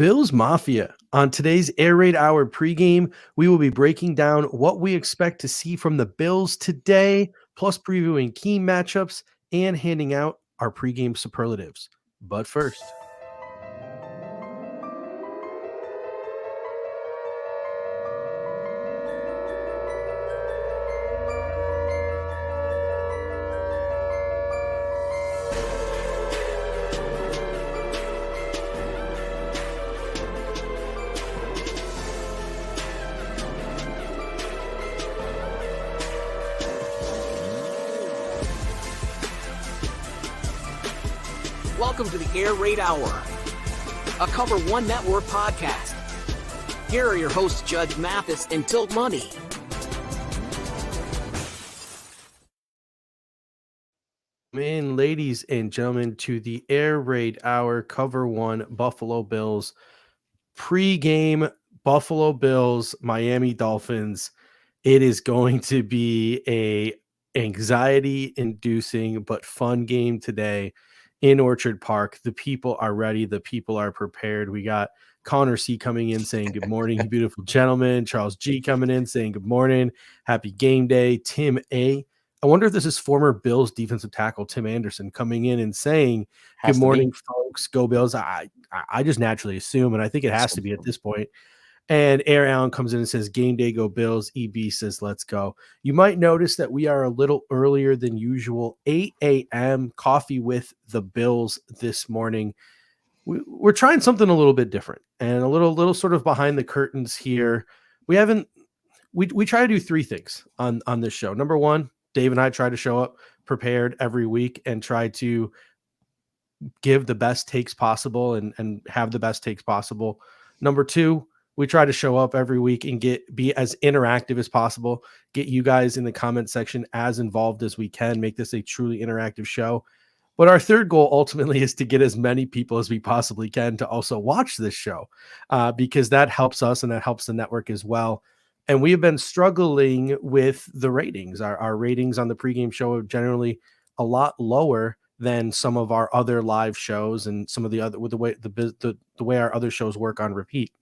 Bills Mafia. On today's Air Raid Hour pregame, we will be breaking down what we expect to see from the Bills today, plus previewing key matchups and handing out our pregame superlatives. But first, welcome to the Air Raid Hour, a Cover One Network podcast. Here are your hosts, Judge Mathis and Tilt Money. and ladies and gentlemen, to the Air Raid Hour Cover One Buffalo Bills pregame. Buffalo Bills, Miami Dolphins. It is going to be a anxiety-inducing but fun game today in Orchard Park. The people are ready. The people are prepared. We got Connor C coming in saying good morning, you beautiful gentlemen. Charles G coming in saying good morning. Happy game day. Tim A. I wonder if this is former Bills defensive tackle Tim Anderson coming in and saying good morning, folks. Go Bills. I just naturally assume, and I think it has to be at this point. And Air Allen comes in and says, game day, go Bills. EB says, let's go. You might notice that we are a little earlier than usual. 8 a.m. coffee with the Bills this morning. We're trying something a little bit different and a little sort of behind the curtains here. We try to do three things on this show. Number one, Dave and I try to show up prepared every week and try to give the best takes possible and have the best takes possible. Number two, we try to show up every week and be as interactive as possible, get you guys in the comment section as involved as we can, make this a truly interactive show. But our third goal ultimately is to get as many people as we possibly can to also watch this show because that helps us and that helps the network as well. And we have been struggling with the ratings. Our ratings on the pregame show are generally a lot lower than some of our other live shows and some of the other with the way our other shows work on repeat.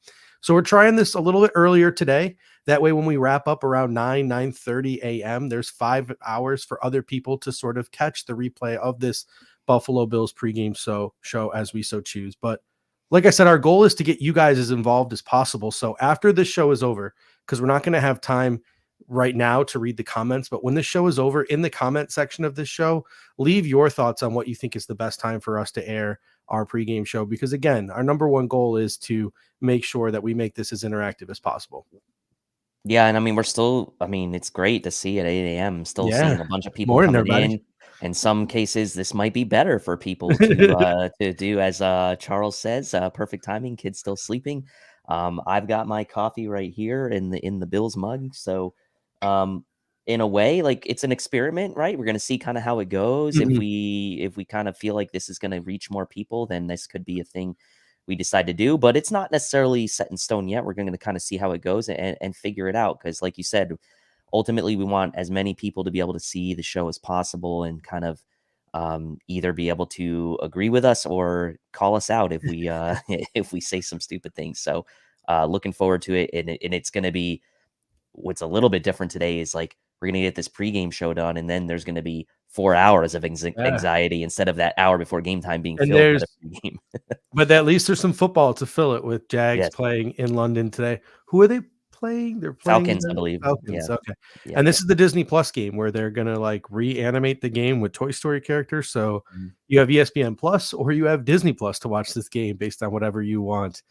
So we're trying this a little bit earlier today. That way, when we wrap up around 9:30 a.m., there's 5 hours for other people to sort of catch the replay of this Buffalo Bills pregame show as we so choose. But like I said, our goal is to get you guys as involved as possible. So after this show is over, because we're not going to have time right now to read the comments, but when the show is over, in the comment section of this show, leave your thoughts on what you think is the best time for us to air our pregame show. Because again, our number one goal is to make sure that we make this as interactive as possible. Yeah, and I mean, it's great to see at 8 a.m. Still seeing a bunch of people Morning, coming everybody. in. In some cases, this might be better for people to do, as Charles says, perfect timing. Kids still sleeping. I've got my coffee right here in the Bills mug. So, in a way, like it's an experiment, right? We're gonna see kind of how it goes. Mm-hmm. If we kind of feel like this is gonna reach more people, then this could be a thing we decide to do. But it's not necessarily set in stone yet. We're going to kind of see how it goes and figure it out. Because, like you said, ultimately we want as many people to be able to see the show as possible and kind of either be able to agree with us or call us out if we if we say some stupid things. So looking forward to it. And it's going to be what's a little bit different today is like we're going to get this pregame show done, and then there's going to be 4 hours of anxiety instead of that hour before game time being filled with a pregame. But at least there's some football to fill it with. Jags playing in London today. Who are they playing? They're playing Falcons, I believe. Falcons. Yeah. Okay. Yeah. And this is the Disney Plus game where they're going to like reanimate the game with Toy Story characters. So you have ESPN Plus or you have Disney Plus to watch this game based on whatever you want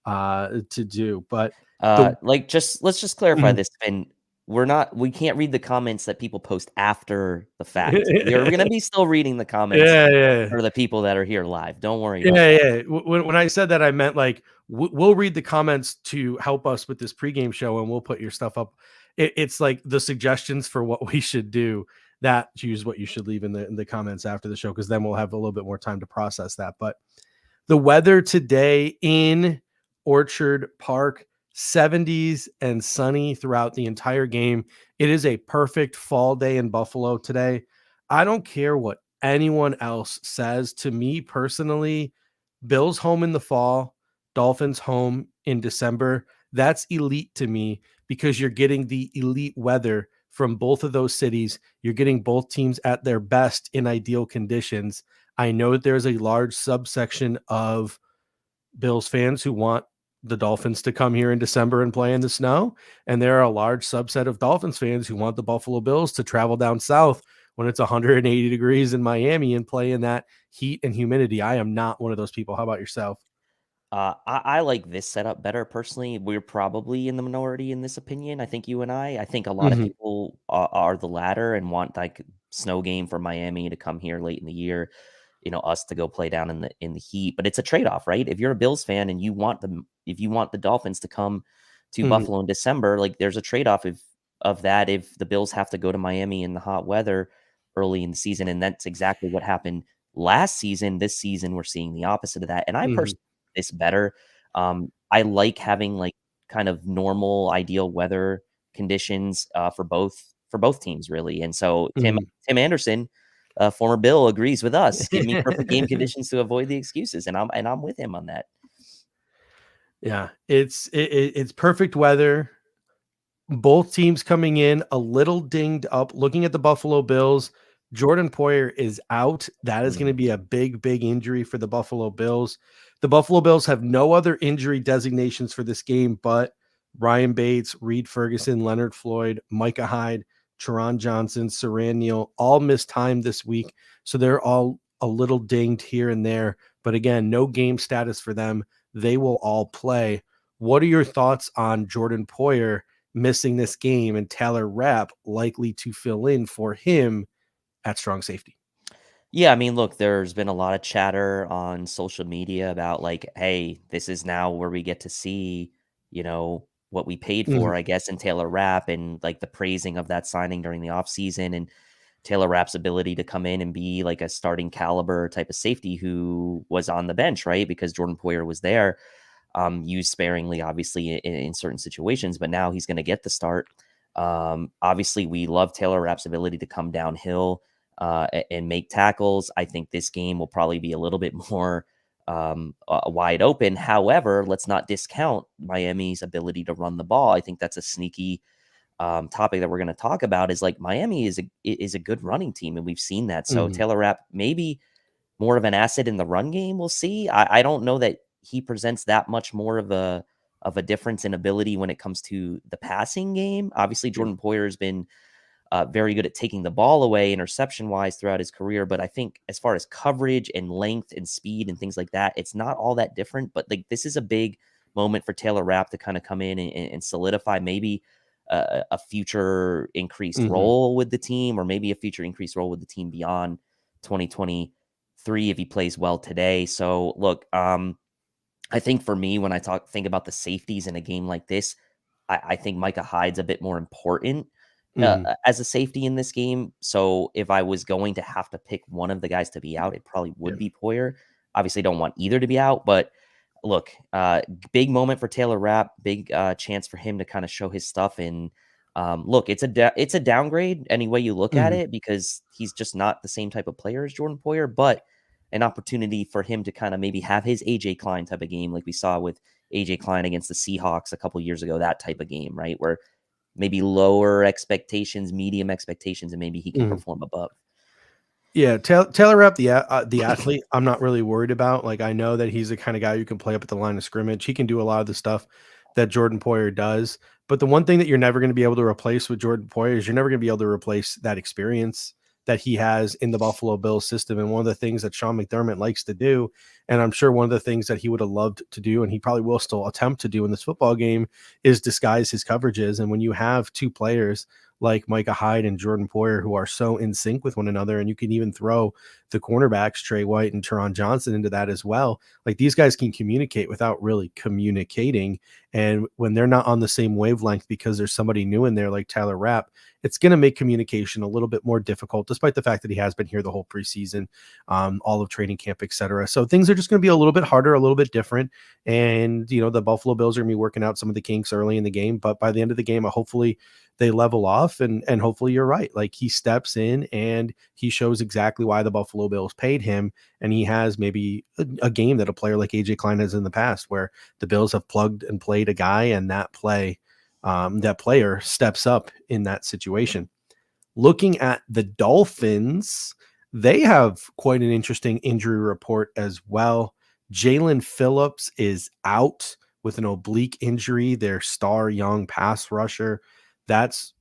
to do. But let's just clarify this. And we can't read the comments that people post after the fact. We're going to be still reading the comments for the people that are here live. Don't worry about that. When I said that, I meant like we'll read the comments to help us with this pregame show and we'll put your stuff up. It's like the suggestions for what we should do. That choose what you should leave in the comments after the show, because then we'll have a little bit more time to process that. But the weather today in Orchard Park, 70s and sunny throughout the entire game. It is a perfect fall day in Buffalo today. I don't care what anyone else says. To me personally, Bills home in the fall Dolphins home in December, that's elite to me because you're getting the elite weather from both of those cities. You're getting both teams at their best in ideal conditions. I know that there's a large subsection of Bills fans who want the Dolphins to come here in December and play in the snow. And there are a large subset of Dolphins fans who want the Buffalo Bills to travel down south when it's 180 degrees in Miami and play in that heat and humidity. I am not one of those people. How about yourself? I like this setup better personally. We're probably in the minority in this opinion. I think you and I think a lot of Mm-hmm. people are the latter and want like snow game for Miami to come here late in the year, us to go play down in the heat. But it's a trade off, right? If you're a Bills fan and if you want the Dolphins to come to Mm-hmm. Buffalo in December, like there's a trade off of that if the Bills have to go to Miami in the hot weather early in the season, and that's exactly what happened last season. This season, we're seeing the opposite of that, and I Mm-hmm. personally this better. I like having like kind of normal, ideal weather conditions for both teams, really. And so Tim Anderson, former Bill, agrees with us. Give me perfect game Mm-hmm. conditions to avoid the excuses, and I'm with him on that. Yeah, it's perfect weather. Both teams coming in a little dinged up. Looking at the Buffalo Bills, Jordan Poyer is out. That is going to Mm, be a big injury for the Buffalo Bills. The Buffalo Bills have no other injury designations for this game, but Ryan Bates, Reed Ferguson, Leonard Floyd, Micah Hyde, Teron Johnson, Saran Neal all missed time this week. So they're all a little dinged here and there. But again, no game status for them. They will all play. What are your thoughts on Jordan Poyer missing this game and Taylor Rapp likely to fill in for him at strong safety? Yeah, I mean, look, there's been a lot of chatter on social media about like, hey, this is now where we get to see, what we paid Mhm. for, I guess, in Taylor Rapp and like the praising of that signing during the offseason and Taylor Rapp's ability to come in and be like a starting caliber type of safety who was on the bench, right? Because Jordan Poyer was there, used sparingly, obviously, in certain situations, but now he's going to get the start. Obviously, we love Taylor Rapp's ability to come downhill and make tackles. I think this game will probably be a little bit more wide open. However, let's not discount Miami's ability to run the ball. I think that's a sneaky topic that we're going to talk about is like Miami is a good running team, and we've seen that. So Mhm. Taylor Rapp maybe more of an asset in the run game. We'll see. I don't know that he presents that much more of a difference in ability when it comes to the passing game. Obviously, Yeah. Jordan Poyer has been very good at taking the ball away interception wise throughout his career. But I think as far as coverage and length and speed and things like that, it's not all that different. But like this is a big moment for Taylor Rapp to kind of come in and solidify maybe a future increased Mhm. role with the team, or maybe a future increased role with the team beyond 2023 if he plays well today. So look, I think for me, when I think about the safeties in a game like this, I think Micah Hyde's a bit more important Mhm. as a safety in this game. So if I was going to have to pick one of the guys to be out, it probably Yeah. would be Poyer. Obviously, don't want either to be out, but look, big moment for Taylor Rapp, big chance for him to kind of show his stuff. And look, it's a downgrade any way you look at Mhm. it because he's just not the same type of player as Jordan Poyer, but an opportunity for him to kind of maybe have his AJ Klein type of game, like we saw with AJ Klein against the Seahawks a couple years ago, that type of game, right? Where maybe lower expectations, medium expectations, and maybe he can Mhm. perform above. Yeah, Taylor Rapp, the athlete, I'm not really worried about. Like, I know that he's the kind of guy who can play up at the line of scrimmage. He can do a lot of the stuff that Jordan Poyer does. But the one thing that you're never going to be able to replace with Jordan Poyer is you're never going to be able to replace that experience that he has in the Buffalo Bills system. And one of the things that Sean McDermott likes to do, and I'm sure one of the things that he would have loved to do, and he probably will still attempt to do in this football game, is disguise his coverages. And when you have two players like Micah Hyde and Jordan Poyer, who are so in sync with one another. And you can even throw the cornerbacks, Trey White and Teron Johnson, into that as well. Like, these guys can communicate without really communicating. And when they're not on the same wavelength because there's somebody new in there like Tyler Rapp, it's going to make communication a little bit more difficult, despite the fact that he has been here the whole preseason, all of training camp, etc. So things are just going to be a little bit harder, a little bit different. And, the Buffalo Bills are going to be working out some of the kinks early in the game. But by the end of the game, hopefully they level off, and hopefully you're right. Like, he steps in and he shows exactly why the Buffalo Buffalo Bills paid him, and he has maybe a game that a player like AJ Klein has in the past, where the Bills have plugged and played a guy, and that player steps up in that situation. Looking at the Dolphins, they have quite an interesting injury report as well. Jalen Phillips is out with an oblique injury, their star young pass rusher. That's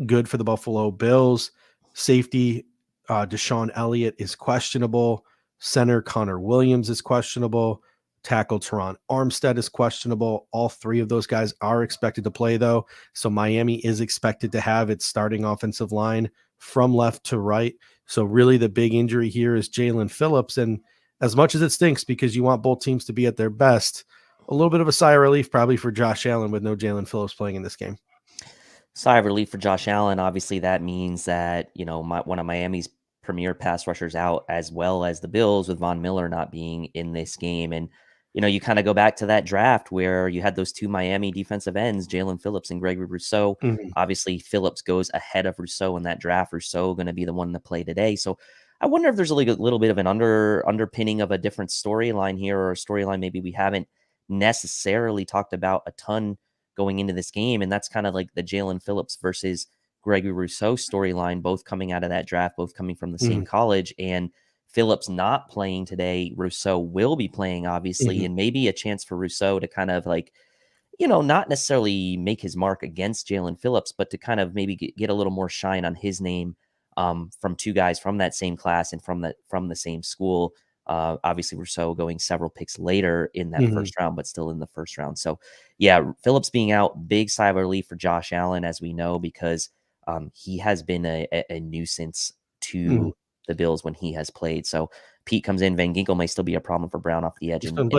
good for the Buffalo Bills. Safety Deshaun Elliott is questionable. Center Connor Williams is questionable. Tackle Teron Armstead is questionable. All three of those guys are expected to play, though. So Miami is expected to have its starting offensive line from left to right. So really the big injury here is Jalen Phillips. And as much as it stinks because you want both teams to be at their best, a little bit of a sigh of relief probably for Josh Allen with no Jalen Phillips playing in this game. Sigh of relief for Josh Allen. Obviously, that means that, one of Miami's premier pass rushers out, as well as the Bills with Von Miller not being in this game. And, you kind of go back to that draft where you had those two Miami defensive ends, Jalen Phillips and Gregory Rousseau. Mm-hmm. Obviously, Phillips goes ahead of Rousseau in that draft. Rousseau going to be the one to play today. So I wonder if there's a little bit of an underpinning of a different storyline here, or a storyline maybe we haven't necessarily talked about a ton going into this game. And that's kind of like the Jalen Phillips versus Gregory Rousseau storyline, both coming out of that draft, both coming from the same college. And Phillips not playing today, Rousseau will be playing, obviously, and maybe a chance for Rousseau to kind of not necessarily make his mark against Jalen Phillips, but to kind of maybe get a little more shine on his name from two guys from that same class and from the same school. Obviously, Rousseau going several picks later in that first round, but still in the first round. So, yeah, Phillips being out, big sigh of relief for Josh Allen, as we know, because he has been a nuisance to the Bills when he has played. So Pete comes in. Van Ginkel may still be a problem for Brown off the edge. And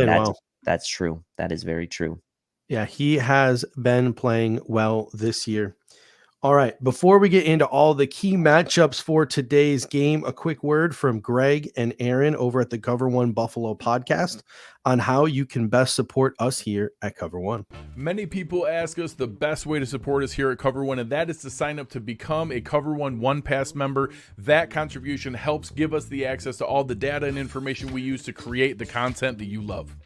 that's true. That is very true. Yeah, he has been playing well this year. All right, before we get into all the key matchups for today's game, a quick word from Greg and Aaron over at the Cover One Buffalo podcast on how you can best support us here at Cover One. Many people ask us the best way to support us here at Cover One, and that is to sign up to become a Cover One Pass member. That contribution helps give us the access to all the data and information we use to create the content that you love.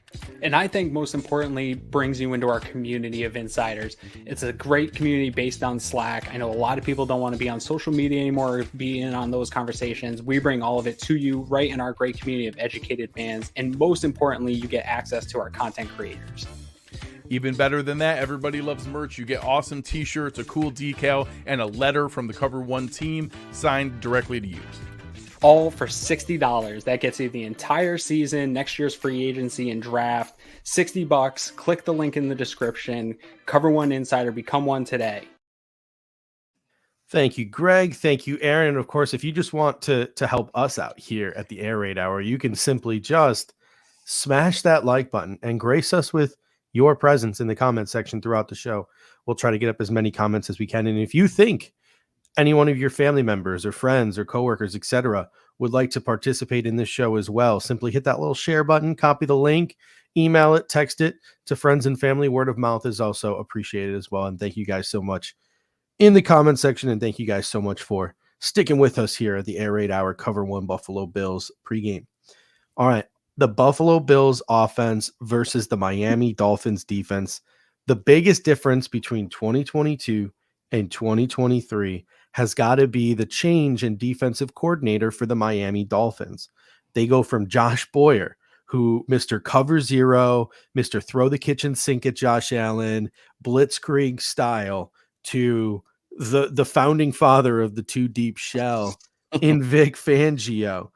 And I think most importantly, brings you into our community of insiders. It's a great community based on Slack. I know a lot of people don't want to be on social media anymore or be in on those conversations. We bring all of it to you right in our great community of educated fans. And most importantly, you get access to our content creators. Even better than that, everybody loves merch. You get awesome t-shirts, a cool decal, and a letter from the Cover One team signed directly to you. All for $60. That gets you the entire season, next year's free agency and draft. $60. Click the link in the description. Cover One Insider. Become one today. Thank you, Greg. Thank you, Aaron. And of course, if you just want to help us out here at the Air Raid Hour, you can simply just smash that like button and grace us with your presence in the comment section throughout the show. We'll try to get up as many comments as we can. And if you think any one of your family members or friends or coworkers, etc., would like to participate in this show as well, simply hit that little share button, copy the link, email it, text it to friends and family. Word of mouth is also appreciated as well. And thank you guys so much in the comment section. And thank you guys so much for sticking with us here at the Air Raid Hour Cover One Buffalo Bills pregame. All right. The Buffalo Bills offense versus the Miami Dolphins defense. The biggest difference between 2022 and 2023 has got to be the change in defensive coordinator for the Miami Dolphins. They go from Josh Boyer, who Mr. Cover Zero, Mr. Throw the kitchen sink at Josh Allen, blitzkrieg style, to the founding father of the two deep shell in Vic Fangio.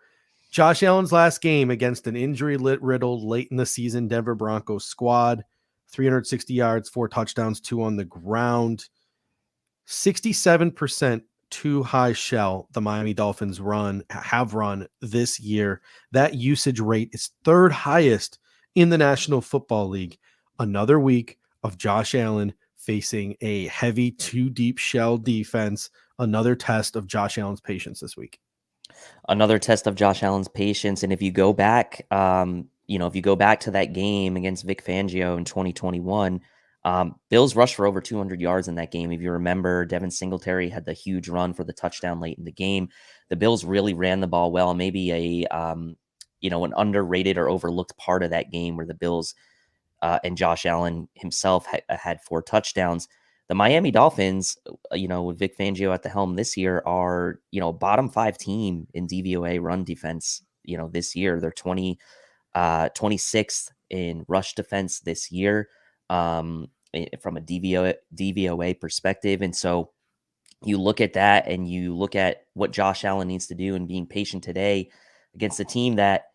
Josh Allen's last game against an injury-riddled late in the season Denver Broncos squad, 360 yards, 4 touchdowns, 2 on the ground. 67% too high shell the Miami Dolphins have run this year. That usage rate is third highest in the National Football League. Another week of Josh Allen facing a heavy 2 deep shell defense. Another test of Josh Allen's patience this week. Another test of Josh Allen's patience. And if you go back, if you go back to that game against Vic Fangio in 2021, Bills rushed for over 200 yards in that game. If you remember, Devin Singletary had the huge run for the touchdown late in the game. The Bills really ran the ball well. Maybe an underrated or overlooked part of that game where the Bills and Josh Allen himself had 4 touchdowns. The Miami Dolphins, with Vic Fangio at the helm this year, are, bottom 5 team in DVOA run defense, this year. They're 26th in rush defense this year. From a DVOA perspective. And so you look at that and you look at what Josh Allen needs to do and being patient today against a team that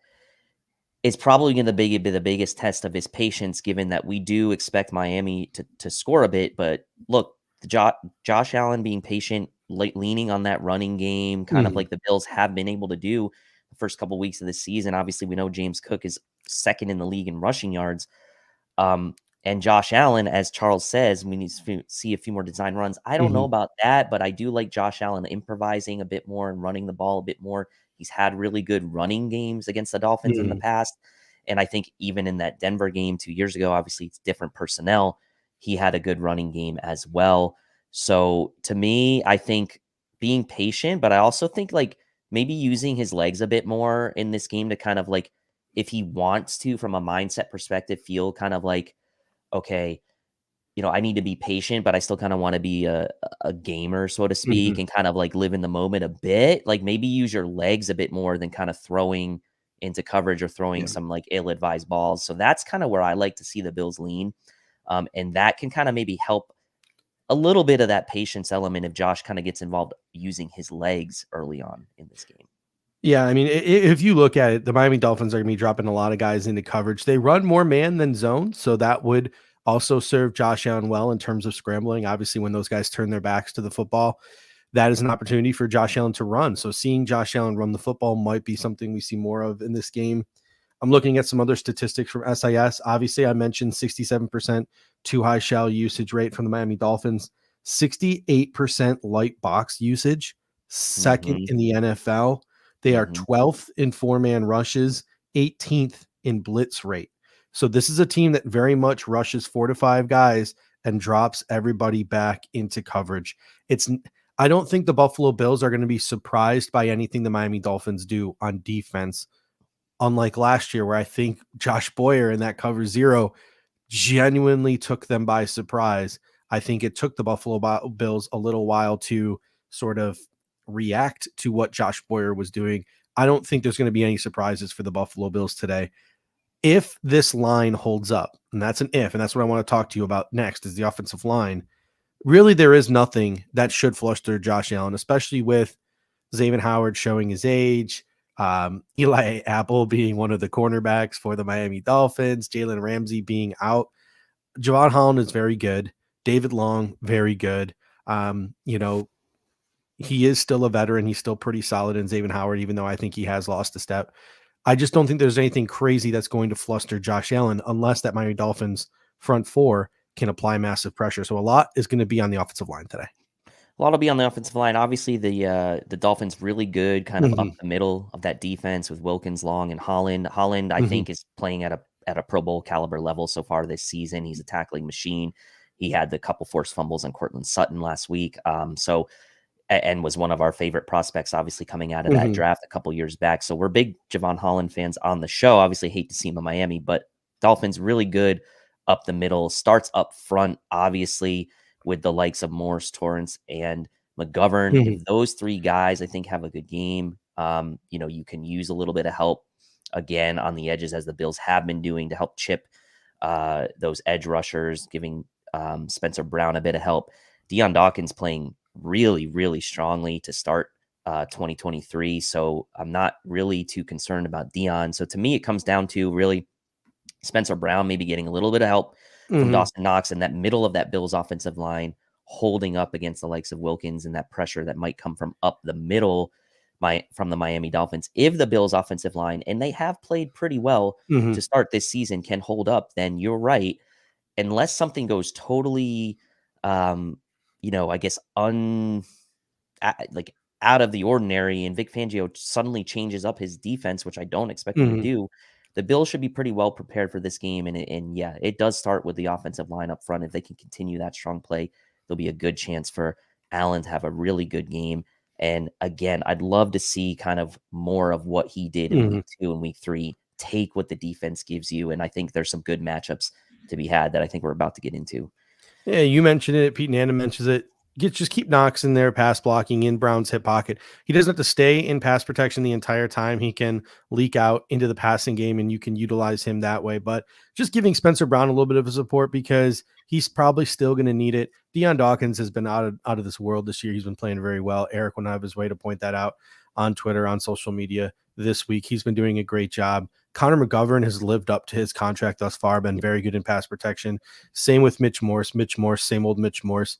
is probably going to be the biggest test of his patience, given that we do expect Miami to score a bit. But look, Josh Allen being patient, leaning on that running game, kind of like the Bills have been able to do the first couple weeks of the season. Obviously, we know James Cook is second in the league in rushing yards. And Josh Allen, as Charles says, we need to see a few more design runs. I don't know about that, but I do like Josh Allen improvising a bit more and running the ball a bit more. He's had really good running games against the Dolphins in the past. And I think even in that Denver game 2 years ago, obviously it's different personnel, he had a good running game as well. So to me, I think being patient, but I also think like maybe using his legs a bit more in this game to kind of like, if he wants to, from a mindset perspective, feel kind of like, okay, I need to be patient, but I still kind of want to be a gamer, so to speak, and kind of like live in the moment a bit. Like maybe use your legs a bit more than kind of throwing into coverage or throwing some like ill-advised balls. So that's kind of where I like to see the Bills lean. And that can kind of maybe help a little bit of that patience element if Josh kind of gets involved using his legs early on in this game. Yeah, I mean, if you look at it, the Miami Dolphins are going to be dropping a lot of guys into coverage. They run more man than zone, so that would also serve Josh Allen well in terms of scrambling. Obviously, when those guys turn their backs to the football, that is an opportunity for Josh Allen to run. So seeing Josh Allen run the football might be something we see more of in this game. I'm looking at some other statistics from SIS. Obviously, I mentioned 67% too high shell usage rate from the Miami Dolphins, 68% light box usage, second in the NFL. They are 12th in 4-man rushes, 18th in blitz rate. So this is a team that very much rushes 4 to 5 guys and drops everybody back into coverage. I don't think the Buffalo Bills are going to be surprised by anything the Miami Dolphins do on defense, unlike last year where I think Josh Boyer in that cover 0 genuinely took them by surprise. I think it took the Buffalo Bills a little while to sort of react to what Josh Boyer was doing. I don't think there's going to be any surprises for the Buffalo Bills today. If this line holds up, and that's an if, and that's what I want to talk to you about next is the offensive line. Really, there is nothing that should fluster Josh Allen, especially with Xavier Howard showing his age, Eli Apple being one of the cornerbacks for the Miami Dolphins, Jalen Ramsey being out. Javon Holland is very good. David Long, very good. He is still a veteran. He's still pretty solid in Xavier Howard, even though I think he has lost a step. I just don't think there's anything crazy that's going to fluster Josh Allen unless that Miami Dolphins front 4 can apply massive pressure. So a lot is going to be on the offensive line today. A lot will be on the offensive line. Obviously, the Dolphins really good, kind of up the middle of that defense with Wilkins, Long, and Holland. Holland, I think, is playing at a Pro Bowl caliber level so far this season. He's a tackling machine. He had the couple forced fumbles on Cortland Sutton last week. And was one of our favorite prospects, obviously, coming out of that draft a couple years back. So we're big Javon Holland fans on the show. Obviously, hate to see him in Miami, but Dolphins really good up the middle. Starts up front, obviously, with the likes of Morris, Torrance, and McGovern. If those 3 guys, I think, have a good game, you can use a little bit of help again on the edges, as the Bills have been doing, to help chip those edge rushers, giving Spencer Brown a bit of help. Deion Dawkins playing really, really strongly to start 2023. So I'm not really too concerned about Deion. So to me, it comes down to really Spencer Brown maybe getting a little bit of help from Dawson Knox and that middle of that Bills offensive line holding up against the likes of Wilkins and that pressure that might come from up the middle from the Miami Dolphins. If the Bills offensive line, and they have played pretty well to start this season, can hold up, then you're right. Unless something goes totally I guess out of the ordinary, and Vic Fangio suddenly changes up his defense, which I don't expect him to do, the Bills should be pretty well prepared for this game. And yeah, it does start with the offensive line up front. If they can continue that strong play, there'll be a good chance for Allen to have a really good game. And again, I'd love to see kind of more of what he did in week 2 and week 3. Take what the defense gives you. And I think there's some good matchups to be had that I think we're about to get into. Yeah, you mentioned it. Pete Nana mentions it. Just keep Knox in there, pass blocking in Brown's hip pocket. He doesn't have to stay in pass protection the entire time. He can leak out into the passing game, and you can utilize him that way. But just giving Spencer Brown a little bit of a support because he's probably still going to need it. Deion Dawkins has been out of this world this year. He's been playing very well. Eric went out of his way to point that out on Twitter, on social media this week. He's been doing a great job. Connor McGovern has lived up to his contract thus far, been very good in pass protection. Same with Mitch Morse. Mitch Morse, same old Mitch Morse.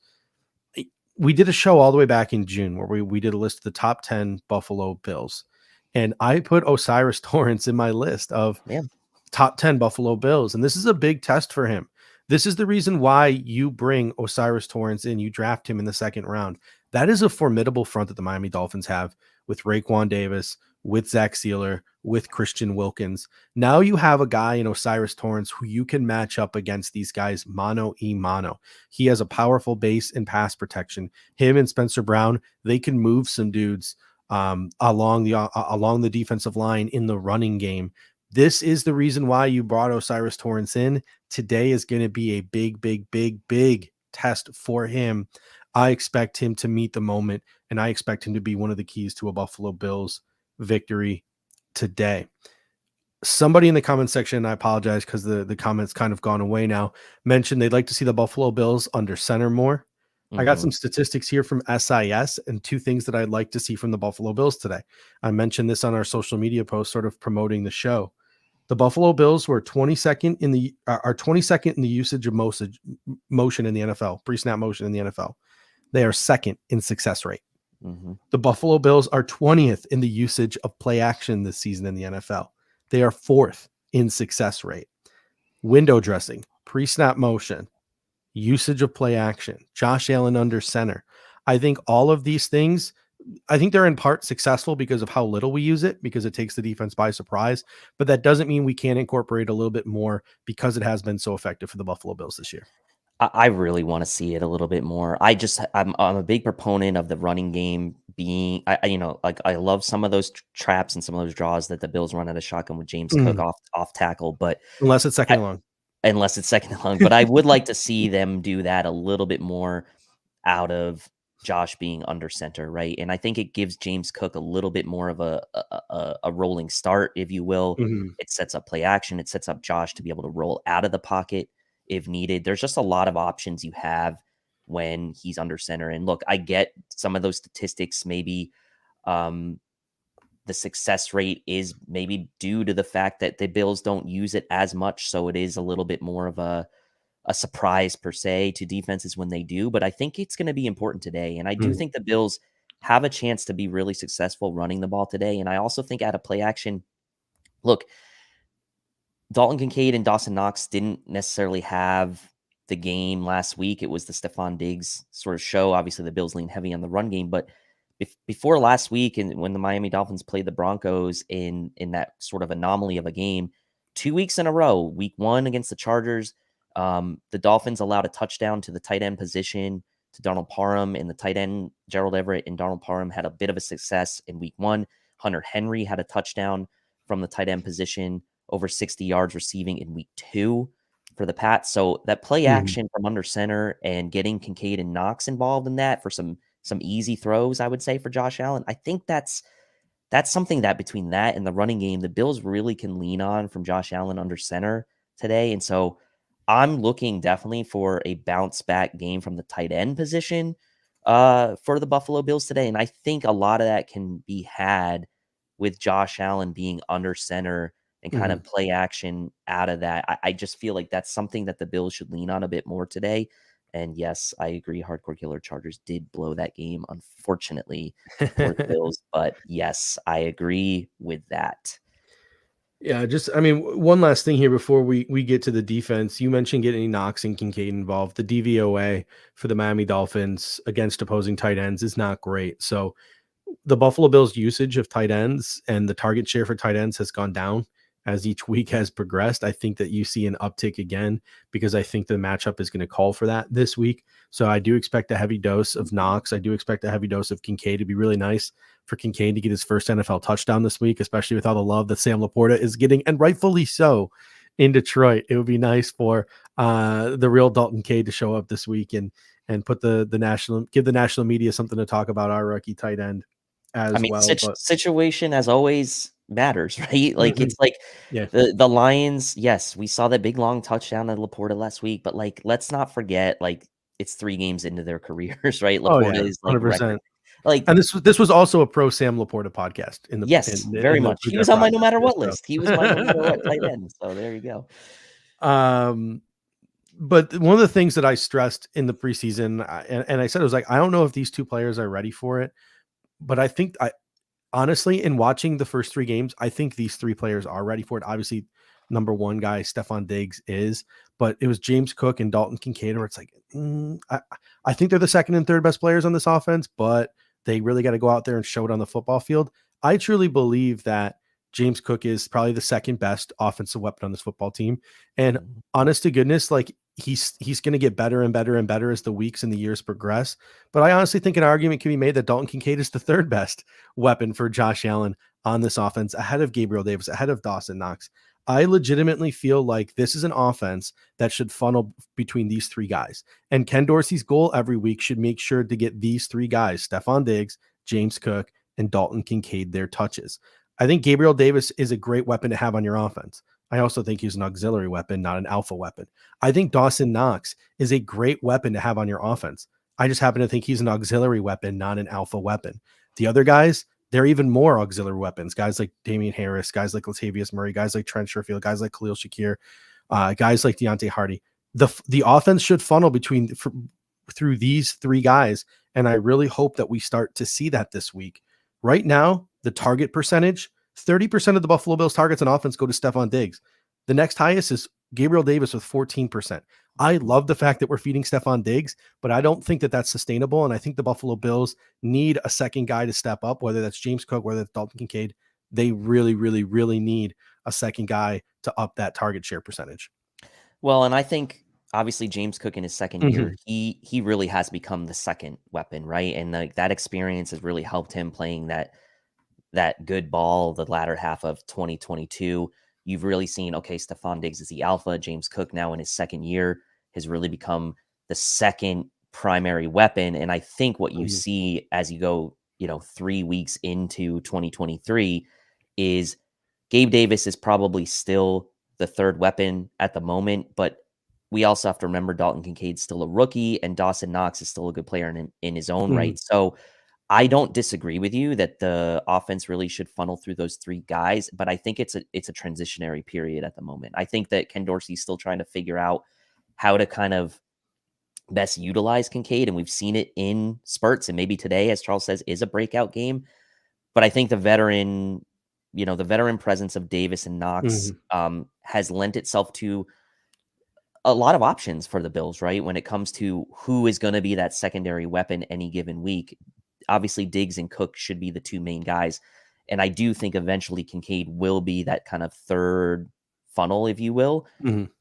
We did a show all the way back in June where we did a list of the top 10 Buffalo Bills. And I put Osiris Torrance in my list of top 10 Buffalo Bills. And this is a big test for him. This is the reason why you bring Osiris Torrance in. You draft him in the second round. That is a formidable front that the Miami Dolphins have with Raekwon Davis, with Zach Sealer, with Christian Wilkins. Now you have a guy in Osiris Torrance who you can match up against these guys mano. He has a powerful base in pass protection. Him and Spencer Brown, they can move some dudes along the defensive line in the running game. This is the reason why you brought Osiris Torrance in. Today is going to be a big test for him. I expect him to meet the moment, and I expect him to be one of the keys to a Buffalo Bills victory today. Somebody in the comment section, I apologize because the comments kind of gone away now, mentioned they'd like to see the Buffalo Bills under center more. I got some statistics here from SIS and 2 things that I'd like to see from the Buffalo Bills today. I mentioned this on our social media post, sort of promoting the show. The Buffalo Bills were 22nd in the usage of motion in the NFL, pre-snap motion in the NFL. They are second in success rate. The Buffalo Bills are 20th in the usage of play action this season in the NFL. They are 4th in success rate. Window dressing, pre-snap motion, usage of play action, Josh Allen under center. I think all of these things, I think they're in part successful because of how little we use it, because it takes the defense by surprise. But that doesn't mean we can't incorporate a little bit more because it has been so effective for the Buffalo Bills this year. I really want to see it a little bit more. I'm a big proponent of the running game being, I love some of those traps and some of those draws that the Bills run at a shotgun with James Cook off tackle, but unless it's second and long. But I would like to see them do that a little bit more out of Josh being under center, right? And I think it gives James Cook a little bit more of a rolling start, if you will. It sets up play action. It sets up Josh to be able to roll out of the pocket if needed. There's just a lot of options you have when he's under center. And look, I get some of those statistics. Maybe the success rate is maybe due to the fact that the Bills don't use it as much. So it is a little bit more of a surprise per se to defenses when they do. But I think it's going to be important today. And I do think the Bills have a chance to be really successful running the ball today. And I also think out of play action, look, Dalton Kincaid and Dawson Knox didn't necessarily have the game last week. It was the Stefon Diggs sort of show. Obviously, the Bills lean heavy on the run game. But before last week, and when the Miami Dolphins played the Broncos in that sort of anomaly of a game, 2 weeks in a row, week 1 against the Chargers, the Dolphins allowed a touchdown to the tight end position to Donald Parham, and the tight end, Gerald Everett and Donald Parham, had a bit of a success in week 1. Hunter Henry had a touchdown from the tight end position, over 60 yards receiving in week 2 for the Pats. So that play action from under center and getting Kincaid and Knox involved in that for some easy throws, I would say, for Josh Allen. I think that's something that between that and the running game, the Bills really can lean on from Josh Allen under center today. And so I'm looking definitely for a bounce back game from the tight end position for the Buffalo Bills today. And I think a lot of that can be had with Josh Allen being under center and kind of play action out of that. I just feel like that's something that the Bills should lean on a bit more today. And yes, I agree. Hardcore Killer Chargers did blow that game, unfortunately, for the Bills. But yes, I agree with that. Yeah, one last thing here before we get to the defense. You mentioned getting Knox and Kincaid involved. The DVOA for the Miami Dolphins against opposing tight ends is not great. So the Buffalo Bills usage of tight ends and the target share for tight ends has gone down as each week has progressed. I think that you see an uptick again because I think the matchup is going to call for that this week. So I do expect a heavy dose of Knox. I do expect a heavy dose of Kincaid. It'd be really nice for Kincaid to get his first NFL touchdown this week, especially with all the love that Sam Laporta is getting, and rightfully so, in Detroit. It would be nice for the real Dalton Kincaid to show up this week and put give the national media something to talk about our rookie tight end as well. But situation as always matters, right? Like it's like the Lions. Yes, we saw that big long touchdown at Laporta last week, but like let's not forget, like it's 3 games into their careers, right? Laporta is like 100%. Like, and this was also a pro Sam Laporta podcast in the very much. He was on my no matter what list. He was my no matter what tight end. So there you go. But one of the things that I stressed in the preseason, and I said, it was like, I don't know if these 2 players are ready for it, but I think honestly, in watching the first 3 games, I think these 3 players are ready for it. Obviously, number 1 guy, Stefon Diggs, is, but it was James Cook and Dalton Kincaid where it's like, I think they're the second and third best players on this offense, but they really got to go out there and show it on the football field. I truly believe that James Cook is probably the second best offensive weapon on this football team. And honest to goodness, like he's going to get better and better and better as the weeks and the years progress. But I honestly think an argument can be made that Dalton Kincaid is the third best weapon for Josh Allen on this offense, ahead of Gabriel Davis, ahead of Dawson Knox. I legitimately feel like this is an offense that should funnel between these 3 guys. And Ken Dorsey's goal every week should make sure to get these 3 guys, Stefon Diggs, James Cook, and Dalton Kincaid, their touches. I think Gabriel Davis is a great weapon to have on your offense. I also think he's an auxiliary weapon, not an alpha weapon. I think Dawson Knox is a great weapon to have on your offense. I just happen to think he's an auxiliary weapon, not an alpha weapon. The other guys, they're even more auxiliary weapons. Guys like Damian Harris, guys like Latavius Murray, guys like Trent Sherfield, guys like Khalil Shakir, guys like Deontay Hardy. The offense should funnel through these 3 guys, and I really hope that we start to see that this week. Right now, the target percentage, 30% of the Buffalo Bills targets on offense go to Stefon Diggs. The next highest is Gabriel Davis with 14%. I love the fact that we're feeding Stefon Diggs, but I don't think that that's sustainable. And I think the Buffalo Bills need a second guy to step up, whether that's James Cook, whether it's Dalton Kincaid. They really, really, really need a second guy to up that target share percentage. Well, and I think obviously James Cook in his second year, he really has become the second weapon, right? And like that experience has really helped him playing that good ball the latter half of 2022. You've really seen, okay, Stefon Diggs is the alpha. James Cook now in his second year has really become the second primary weapon. And I think what you see as you go, 3 weeks into 2023 is Gabe Davis is probably still the third weapon at the moment, but we also have to remember Dalton Kincaid's still a rookie and Dawson Knox is still a good player in his own right. So I don't disagree with you that the offense really should funnel through those 3 guys, but I think it's a transitionary period at the moment. I think that Ken Dorsey's still trying to figure out how to kind of best utilize Kincaid, and we've seen it in spurts, and maybe today, as Charles says, is a breakout game. But I think the veteran presence of Davis and Knox has lent itself to a lot of options for the Bills, right? When it comes to who is going to be that secondary weapon any given week. Obviously, Diggs and Cook should be the 2 main guys. And I do think eventually Kincaid will be that kind of third funnel, if you will.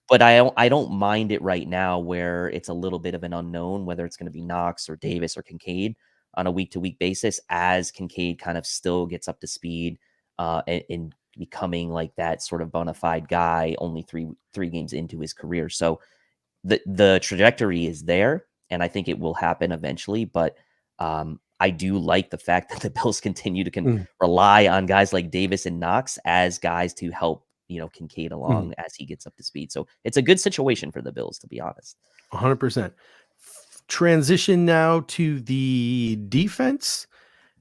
But I don't mind it right now where it's a little bit of an unknown, whether it's going to be Knox or Davis or Kincaid on a week-to-week basis, as Kincaid kind of still gets up to speed and becoming like that sort of bona fide guy only three games into his career. So the trajectory is there, and I think it will happen eventually. But I do like the fact that the Bills continue to rely on guys like Davis and Knox as guys to help, Kincaid along as he gets up to speed. So it's a good situation for the Bills, to be honest. 100%. Transition now to the defense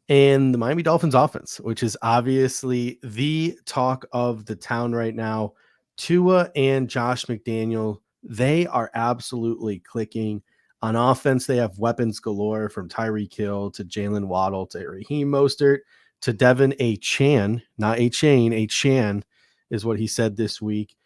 and the Miami Dolphins offense, which is obviously the talk of the town right now. Tua and Josh McDaniel, they are absolutely clicking. On offense, they have weapons galore, from Tyreek Hill to Jalen Waddle to Raheem Mostert to Devin A. Chan, not A. Chain, A. Chan is what he said this week.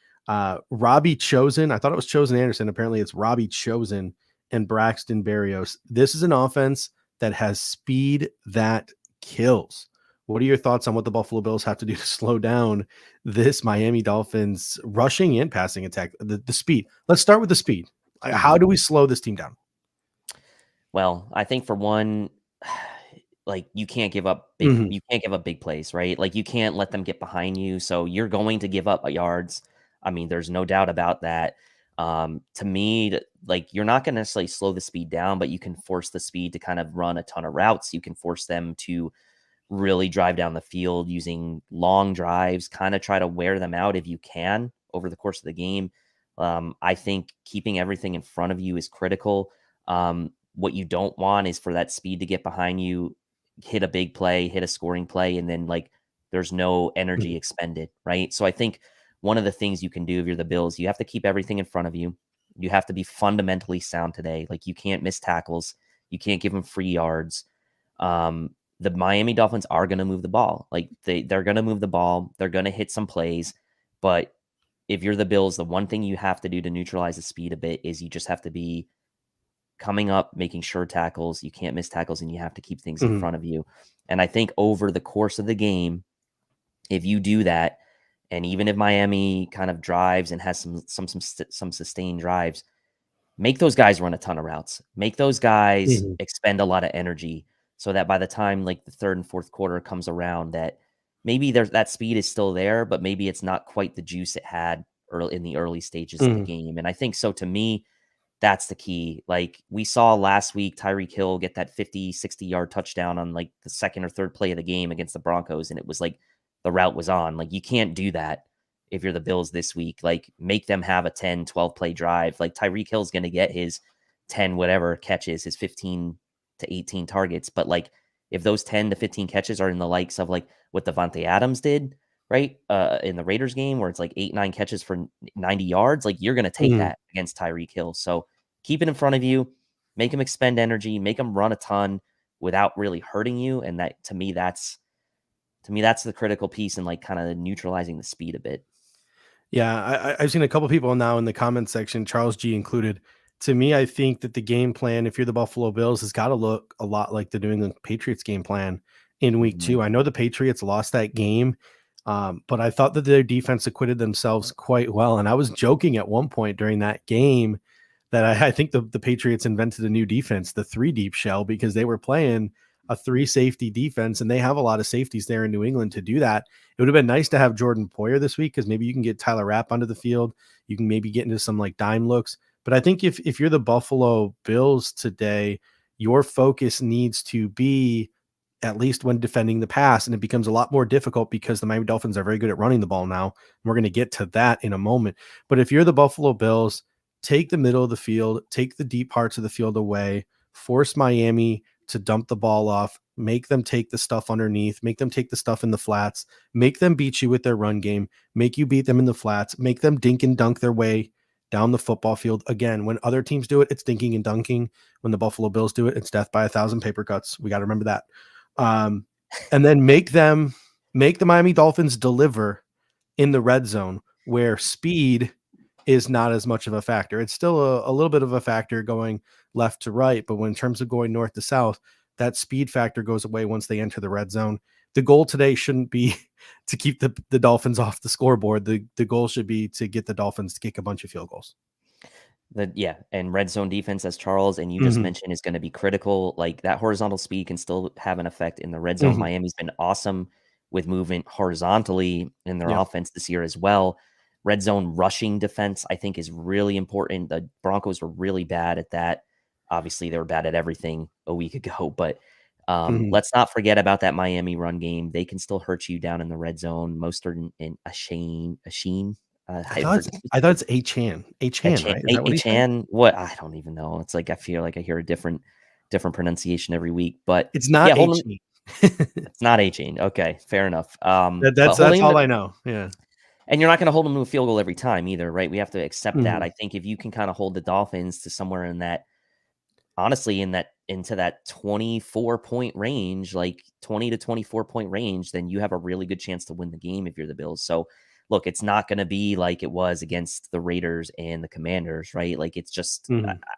Robbie Chosen, I thought it was Chosen Anderson. Apparently it's Robbie Chosen and Braxton Berrios. This is an offense that has speed that kills. What are your thoughts on what the Buffalo Bills have to do to slow down this Miami Dolphins rushing and passing attack? The speed. Let's start with the speed. How do we slow this team down? Well, I think for one, like you can't give up big plays, right? Like you can't let them get behind you. So you're going to give up yards. I mean, there's no doubt about that. To me, like you're not going to necessarily slow the speed down, but you can force the speed to kind of run a ton of routes. You can force them to really drive down the field using long drives, kind of try to wear them out if you can over the course of the game. I think keeping everything in front of you is critical. What you don't want is for that speed to get behind you, hit a big play, hit a scoring play, and then like there's no energy expended, right? So I think one of the things you can do if you're the Bills, you have to keep everything in front of you. You have to be fundamentally sound today. Like you can't miss tackles. You can't give them free yards. The Miami Dolphins are going to move the ball. Like they're going to move the ball. They're going to hit some plays. But if you're the Bills, the one thing you have to do to neutralize the speed a bit is you just have to be coming up, making sure tackles. You can't miss tackles, and you have to keep things in front of you. And I think over the course of the game, if you do that, and even if Miami kind of drives and has some sustained drives, make those guys run a ton of routes. Make those guys expend a lot of energy, so that by the time like the third and fourth quarter comes around, that maybe that speed is still there, but maybe it's not quite the juice it had early in the early stages of the game. And I think so. To me, that's the key. Like we saw last week, Tyreek Hill get that 50, 60-yard touchdown on like the second or third play of the game against the Broncos. And it was like the route was on. Like you can't do that if you're the Bills this week. Like make them have a 10, 12 play drive. Like Tyreek Hill's going to get his 10 whatever catches, his 15 to 18 targets. But like if those 10 to 15 catches are in the likes of like what Devontae Adams did, right? In the Raiders game where it's like 8-9 catches for 90 yards, like you're going to take that against Tyreek Hill. So keep it in front of you, make him expend energy, make him run a ton without really hurting you. And that to me, that's the critical piece in like kind of neutralizing the speed a bit. Yeah, I've seen a couple people now in the comment section, Charles G included. To me, I think that the game plan, if you're the Buffalo Bills, has got to look a lot like the New England Patriots game plan in week 2. I know the Patriots lost that game, but I thought that their defense acquitted themselves quite well. And I was joking at one point during that game that I think the Patriots invented a new defense, the 3 deep shell, because they were playing a 3 safety defense, and they have a lot of safeties there in New England to do that. It would have been nice to have Jordan Poyer this week, because maybe you can get Tyler Rapp onto the field. You can maybe get into some like dime looks. But I think if you're the Buffalo Bills today, your focus needs to be, at least when defending the pass, and it becomes a lot more difficult because the Miami Dolphins are very good at running the ball now. We're going to get to that in a moment. But if you're the Buffalo Bills, take the middle of the field, take the deep parts of the field away, force Miami to dump the ball off, make them take the stuff underneath, make them take the stuff in the flats, make them beat you with their run game, make you beat them in the flats, make them dink and dunk their way down the football field. Again, when other teams do it, it's dinking and dunking. When the Buffalo Bills do it, it's death by 1,000 paper cuts. We got to remember that. And then make the Miami Dolphins deliver in the red zone, where speed is not as much of a factor. It's still a little bit of a factor going left to right, but when in terms of going north to south, that speed factor goes away once they enter the red zone. The goal today shouldn't be to keep the Dolphins off the scoreboard. The goal should be to get the Dolphins to kick a bunch of field goals. And red zone defense, as Charles and you just mentioned, is going to be critical. Like that horizontal speed can still have an effect in the red zone. Miami's been awesome with movement horizontally in their offense this year as well. Red zone rushing defense, I think, is really important. The Broncos were really bad at that. Obviously, they were bad at everything a week ago, but let's not forget about that Miami run game. They can still hurt you down in the red zone. Mostert and Asheen. I thought it's Achan, right? Is that what Achan? What? I don't even know. It's like I feel like I hear a different pronunciation every week, but it's not Achan. It's not Achan. Okay, fair enough. That's all I know. Yeah. And you're not going to hold them to a field goal every time either, right? We have to accept that. I think if you can kind of hold the Dolphins to somewhere in that, honestly, into that 24-point range, like 20 to 24-point range, then you have a really good chance to win the game if you're the Bills. So look, it's not going to be like it was against the Raiders and the Commanders, right? Like it's just,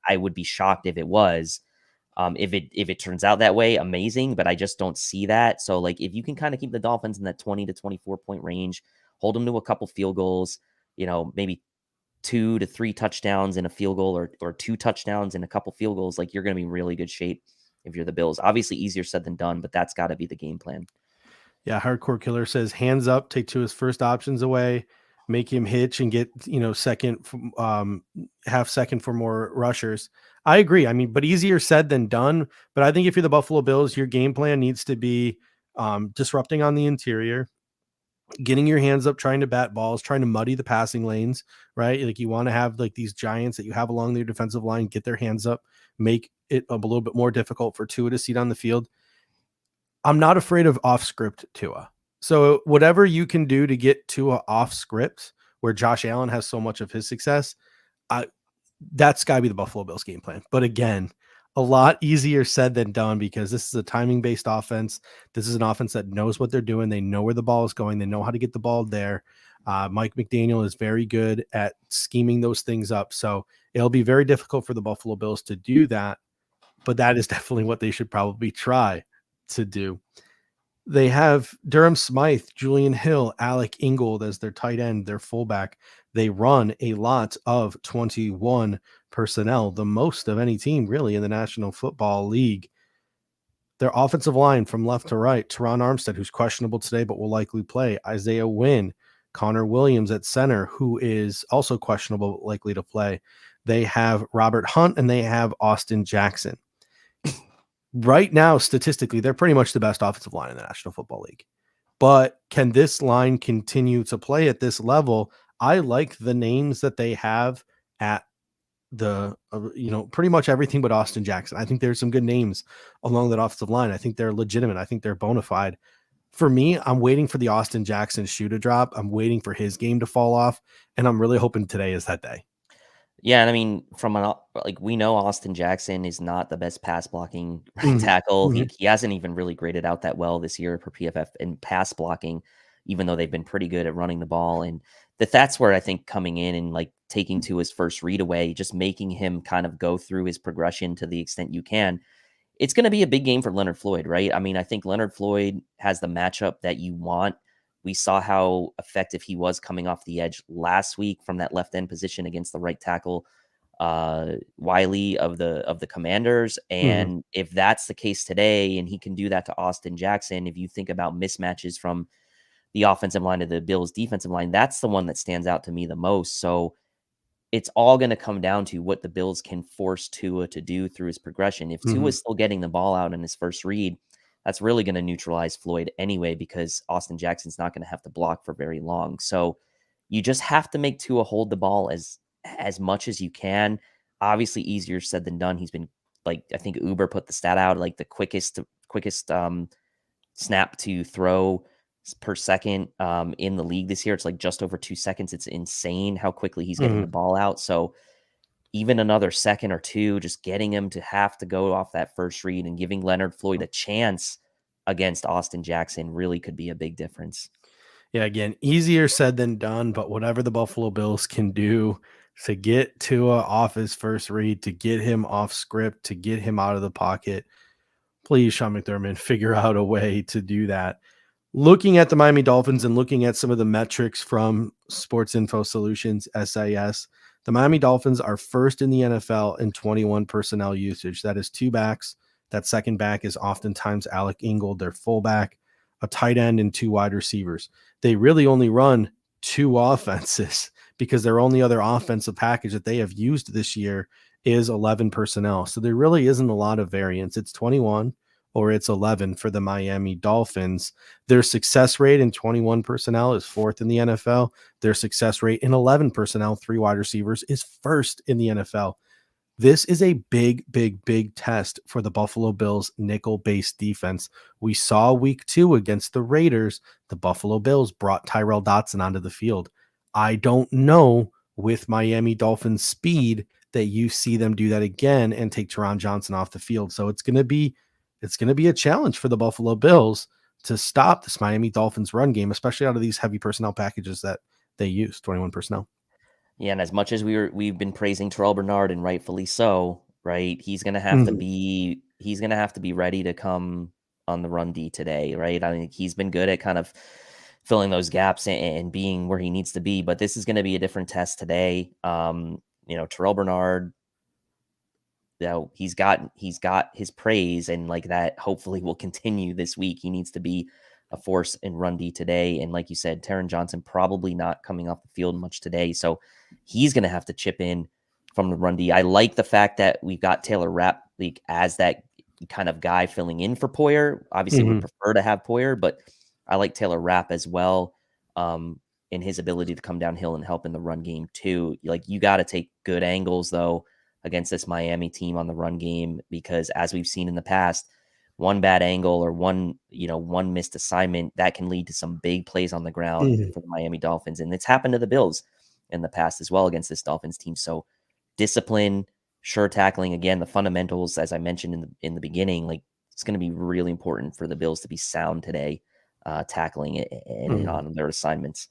I would be shocked if it was. If it turns out that way, amazing, but I just don't see that. So like if you can kind of keep the Dolphins in that 20 to 24 point range, hold them to a couple field goals, maybe 2 to 3 touchdowns in a field goal or 2 touchdowns in a couple field goals, like you're going to be in really good shape if you're the Bills. Obviously easier said than done, but that's got to be the game plan. Yeah, Hardcore Killer says hands up, take two of his first options away, make him hitch and get, second, half second for more rushers. I agree. I mean, but easier said than done. But I think if you're the Buffalo Bills, your game plan needs to be disrupting on the interior, getting your hands up, trying to bat balls, trying to muddy the passing lanes, right? Like you want to have like these giants that you have along their defensive line, get their hands up, make it a little bit more difficult for Tua to seat on the field. I'm not afraid of off script Tua. So whatever you can do to get Tua off script, where Josh Allen has so much of his success, that's got to be the Buffalo Bills game plan. But again, a lot easier said than done because this is a timing based offense. This is an offense that knows what they're doing. They know where the ball is going. They know how to get the ball there. Mike McDaniel is very good at scheming those things up. So it'll be very difficult for the Buffalo Bills to do that. But that is definitely what they should probably try to do. They have Durham Smythe, Julian Hill, Alec Ingold as their tight end, their fullback. They run a lot of 21 personnel, the most of any team really in the National Football League. Their offensive line from left to right, Teron Armstead, who's questionable today but will likely play, Isaiah Wynn, Connor Williams at center, who is also questionable but likely to play. They have Robert Hunt and they have Austin Jackson. Right now, statistically, they're pretty much the best offensive line in the National Football League. But can this line continue to play at this level? I like the names that they have at the, pretty much everything but Austin Jackson. I think there's some good names along that offensive line. I think they're legitimate. I think they're bona fide. For me, I'm waiting for the Austin Jackson shoe to drop. I'm waiting for his game to fall off. And I'm really hoping today is that day. Yeah, and I mean, we know Austin Jackson is not the best pass blocking right tackle. Mm-hmm. He hasn't even really graded out that well this year for PFF in pass blocking, even though they've been pretty good at running the ball. And that's where I think coming in and like taking to his first read away, just making him kind of go through his progression to the extent you can. It's going to be a big game for Leonard Floyd, right? I mean, I think Leonard Floyd has the matchup that you want. We saw how effective he was coming off the edge last week from that left end position against the right tackle, Wiley of the Commanders. And if that's the case today, and he can do that to Austin Jackson, if you think about mismatches from the offensive line to the Bills defensive line, that's the one that stands out to me the most. So it's all going to come down to what the Bills can force Tua to do through his progression. If Tua is still getting the ball out in his first read, that's really going to neutralize Floyd anyway, because Austin Jackson's not going to have to block for very long. So you just have to make Tua hold the ball as much as you can. Obviously easier said than done. He's been, like, I think Uber put the stat out, like the quickest snap to throw per second in the league this year. It's like just over 2 seconds. It's insane how quickly he's getting the ball out. So even another second or two, just getting him to have to go off that first read and giving Leonard Floyd a chance against Austin Jackson really could be a big difference. Yeah, again, easier said than done, but whatever the Buffalo Bills can do to get Tua off his first read, to get him off script, to get him out of the pocket, please, Sean McDermott, figure out a way to do that. Looking at the Miami Dolphins and looking at some of the metrics from Sports Info Solutions, SIS, the Miami Dolphins are first in the NFL in 21 personnel usage. That is 2 backs. That second back is oftentimes Alec Ingold, their fullback, a tight end, and 2 wide receivers. They really only run 2 offenses because their only other offensive package that they have used this year is 11 personnel. So there really isn't a lot of variance. It's 21 or it's 11 for the Miami Dolphins. Their success rate in 21 personnel is 4th in the NFL. Their success rate in 11 personnel, 3 wide receivers, is 1st in the NFL. This is a big, big, big test for the Buffalo Bills nickel-based defense. We saw week 2 against the Raiders, the Buffalo Bills brought Tyrell Dotson onto the field. I don't know with Miami Dolphins speed that you see them do that again and take Teron Johnson off the field. So it's going to be a challenge for the Buffalo Bills to stop this Miami Dolphins run game, especially out of these heavy personnel packages that they use, 21 personnel. Yeah, and as much as we've been praising Terrell Bernard, and rightfully so, right? He's going to have to be he's going to have to be ready to come on the run D today, right? I mean, he's been good at kind of filling those gaps and being where he needs to be, but this is going to be a different test today. Terrell Bernard, he's got his praise, and like that hopefully will continue this week. He needs to be a force in run D today. And like you said, Taron Johnson probably not coming off the field much today. So he's going to have to chip in from the run D. I like the fact that we've got Taylor Rapp as that kind of guy filling in for Poyer. Obviously would prefer to have Poyer, but I like Taylor Rapp as well. In his ability to come downhill and help in the run game too. Like, you got to take good angles though against this Miami team on the run game, because as we've seen in the past, one bad angle or one missed assignment that can lead to some big plays on the ground for the Miami Dolphins. And it's happened to the Bills in the past as well against this Dolphins team. So discipline, sure tackling, again, the fundamentals, as I mentioned in the beginning, like, it's going to be really important for the Bills to be sound today, tackling it and on their assignments.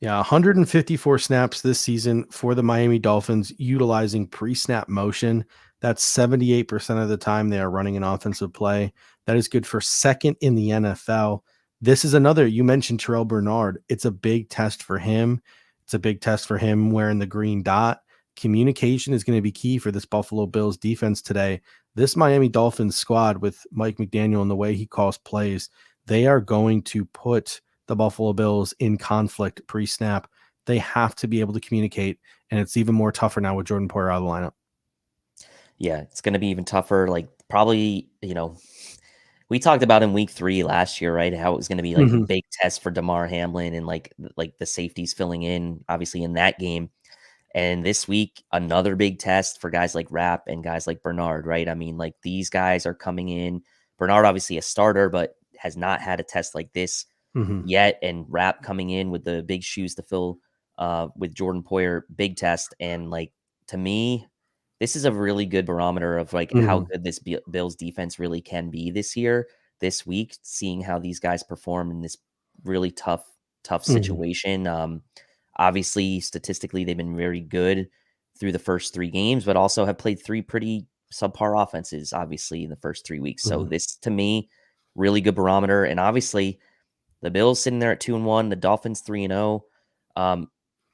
Yeah, 154 snaps this season for the Miami Dolphins utilizing pre-snap motion. That's 78% of the time they are running an offensive play. That is good for second in the NFL. This is another, you mentioned Terrell Bernard. It's a big test for him. It's a big test for him wearing the green dot. Communication is going to be key for this Buffalo Bills defense today. This Miami Dolphins squad with Mike McDaniel and the way he calls plays, they are going to put the Buffalo Bills in conflict pre-snap. They have to be able to communicate, and it's even more tougher now with Jordan Poyer out of the lineup. Yeah, it's going to be even tougher. Like, probably, we talked about in week 3 last year, right? How it was going to be like a big test for Damar Hamlin and like the safeties filling in, obviously, in that game. And this week, another big test for guys like Rapp and guys like Bernard, right? I mean, like, these guys are coming in. Bernard, obviously a starter, but has not had a test like this yet. And Rapp coming in with the big shoes to fill with Jordan Poyer, big test. And like, to me, this is a really good barometer of like how good this Bills defense really can be this this week, seeing how these guys perform in this really tough situation. Obviously, statistically, they've been very good through the first 3 games, but also have played 3 pretty subpar offenses, obviously, in the first 3 weeks. So this, to me, really good barometer. And obviously, the Bills sitting there at 2-1, the Dolphins 3-0.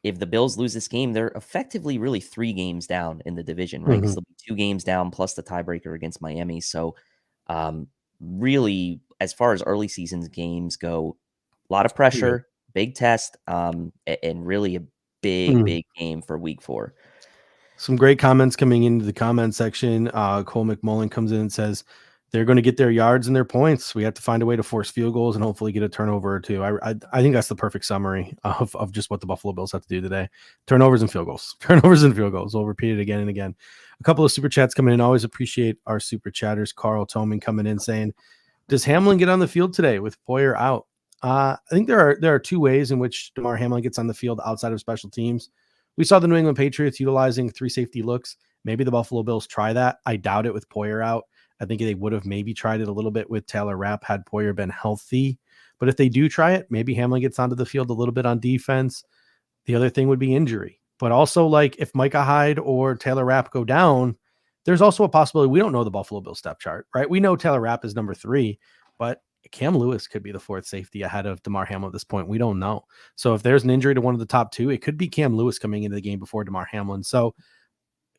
If the Bills lose this game, they're effectively really 3 games down in the division, right? Because they'll be 2 games down plus the tiebreaker against Miami. So really, as far as early season games go, a lot of pressure, big test, and really a big game for week 4. Some great comments coming into the comment section. Cole McMullen comes in and says, they're going to get their yards and their points. We have to find a way to force field goals and hopefully get a turnover or 2. I think that's the perfect summary of just what the Buffalo Bills have to do today. Turnovers and field goals. Turnovers and field goals. We'll repeat it again and again. A couple of super chats coming in. Always appreciate our super chatters. Carl Toman coming in saying, does Hamlin get on the field today with Poyer out? I think there are 2 ways in which Damar Hamlin gets on the field outside of special teams. We saw the New England Patriots utilizing 3 safety looks. Maybe the Buffalo Bills try that. I doubt it with Poyer out. I think they would have maybe tried it a little bit with Taylor Rapp had Poyer been healthy. But if they do try it, maybe Hamlin gets onto the field a little bit on defense. The other thing would be injury. But also, like, if Micah Hyde or Taylor Rapp go down, there's also a possibility. We don't know the Buffalo Bills step chart, right? We know Taylor Rapp is number 3, but Cam Lewis could be the 4th safety ahead of Damar Hamlin at this point. We don't know. So if there's an injury to one of the top 2, it could be Cam Lewis coming into the game before Damar Hamlin. So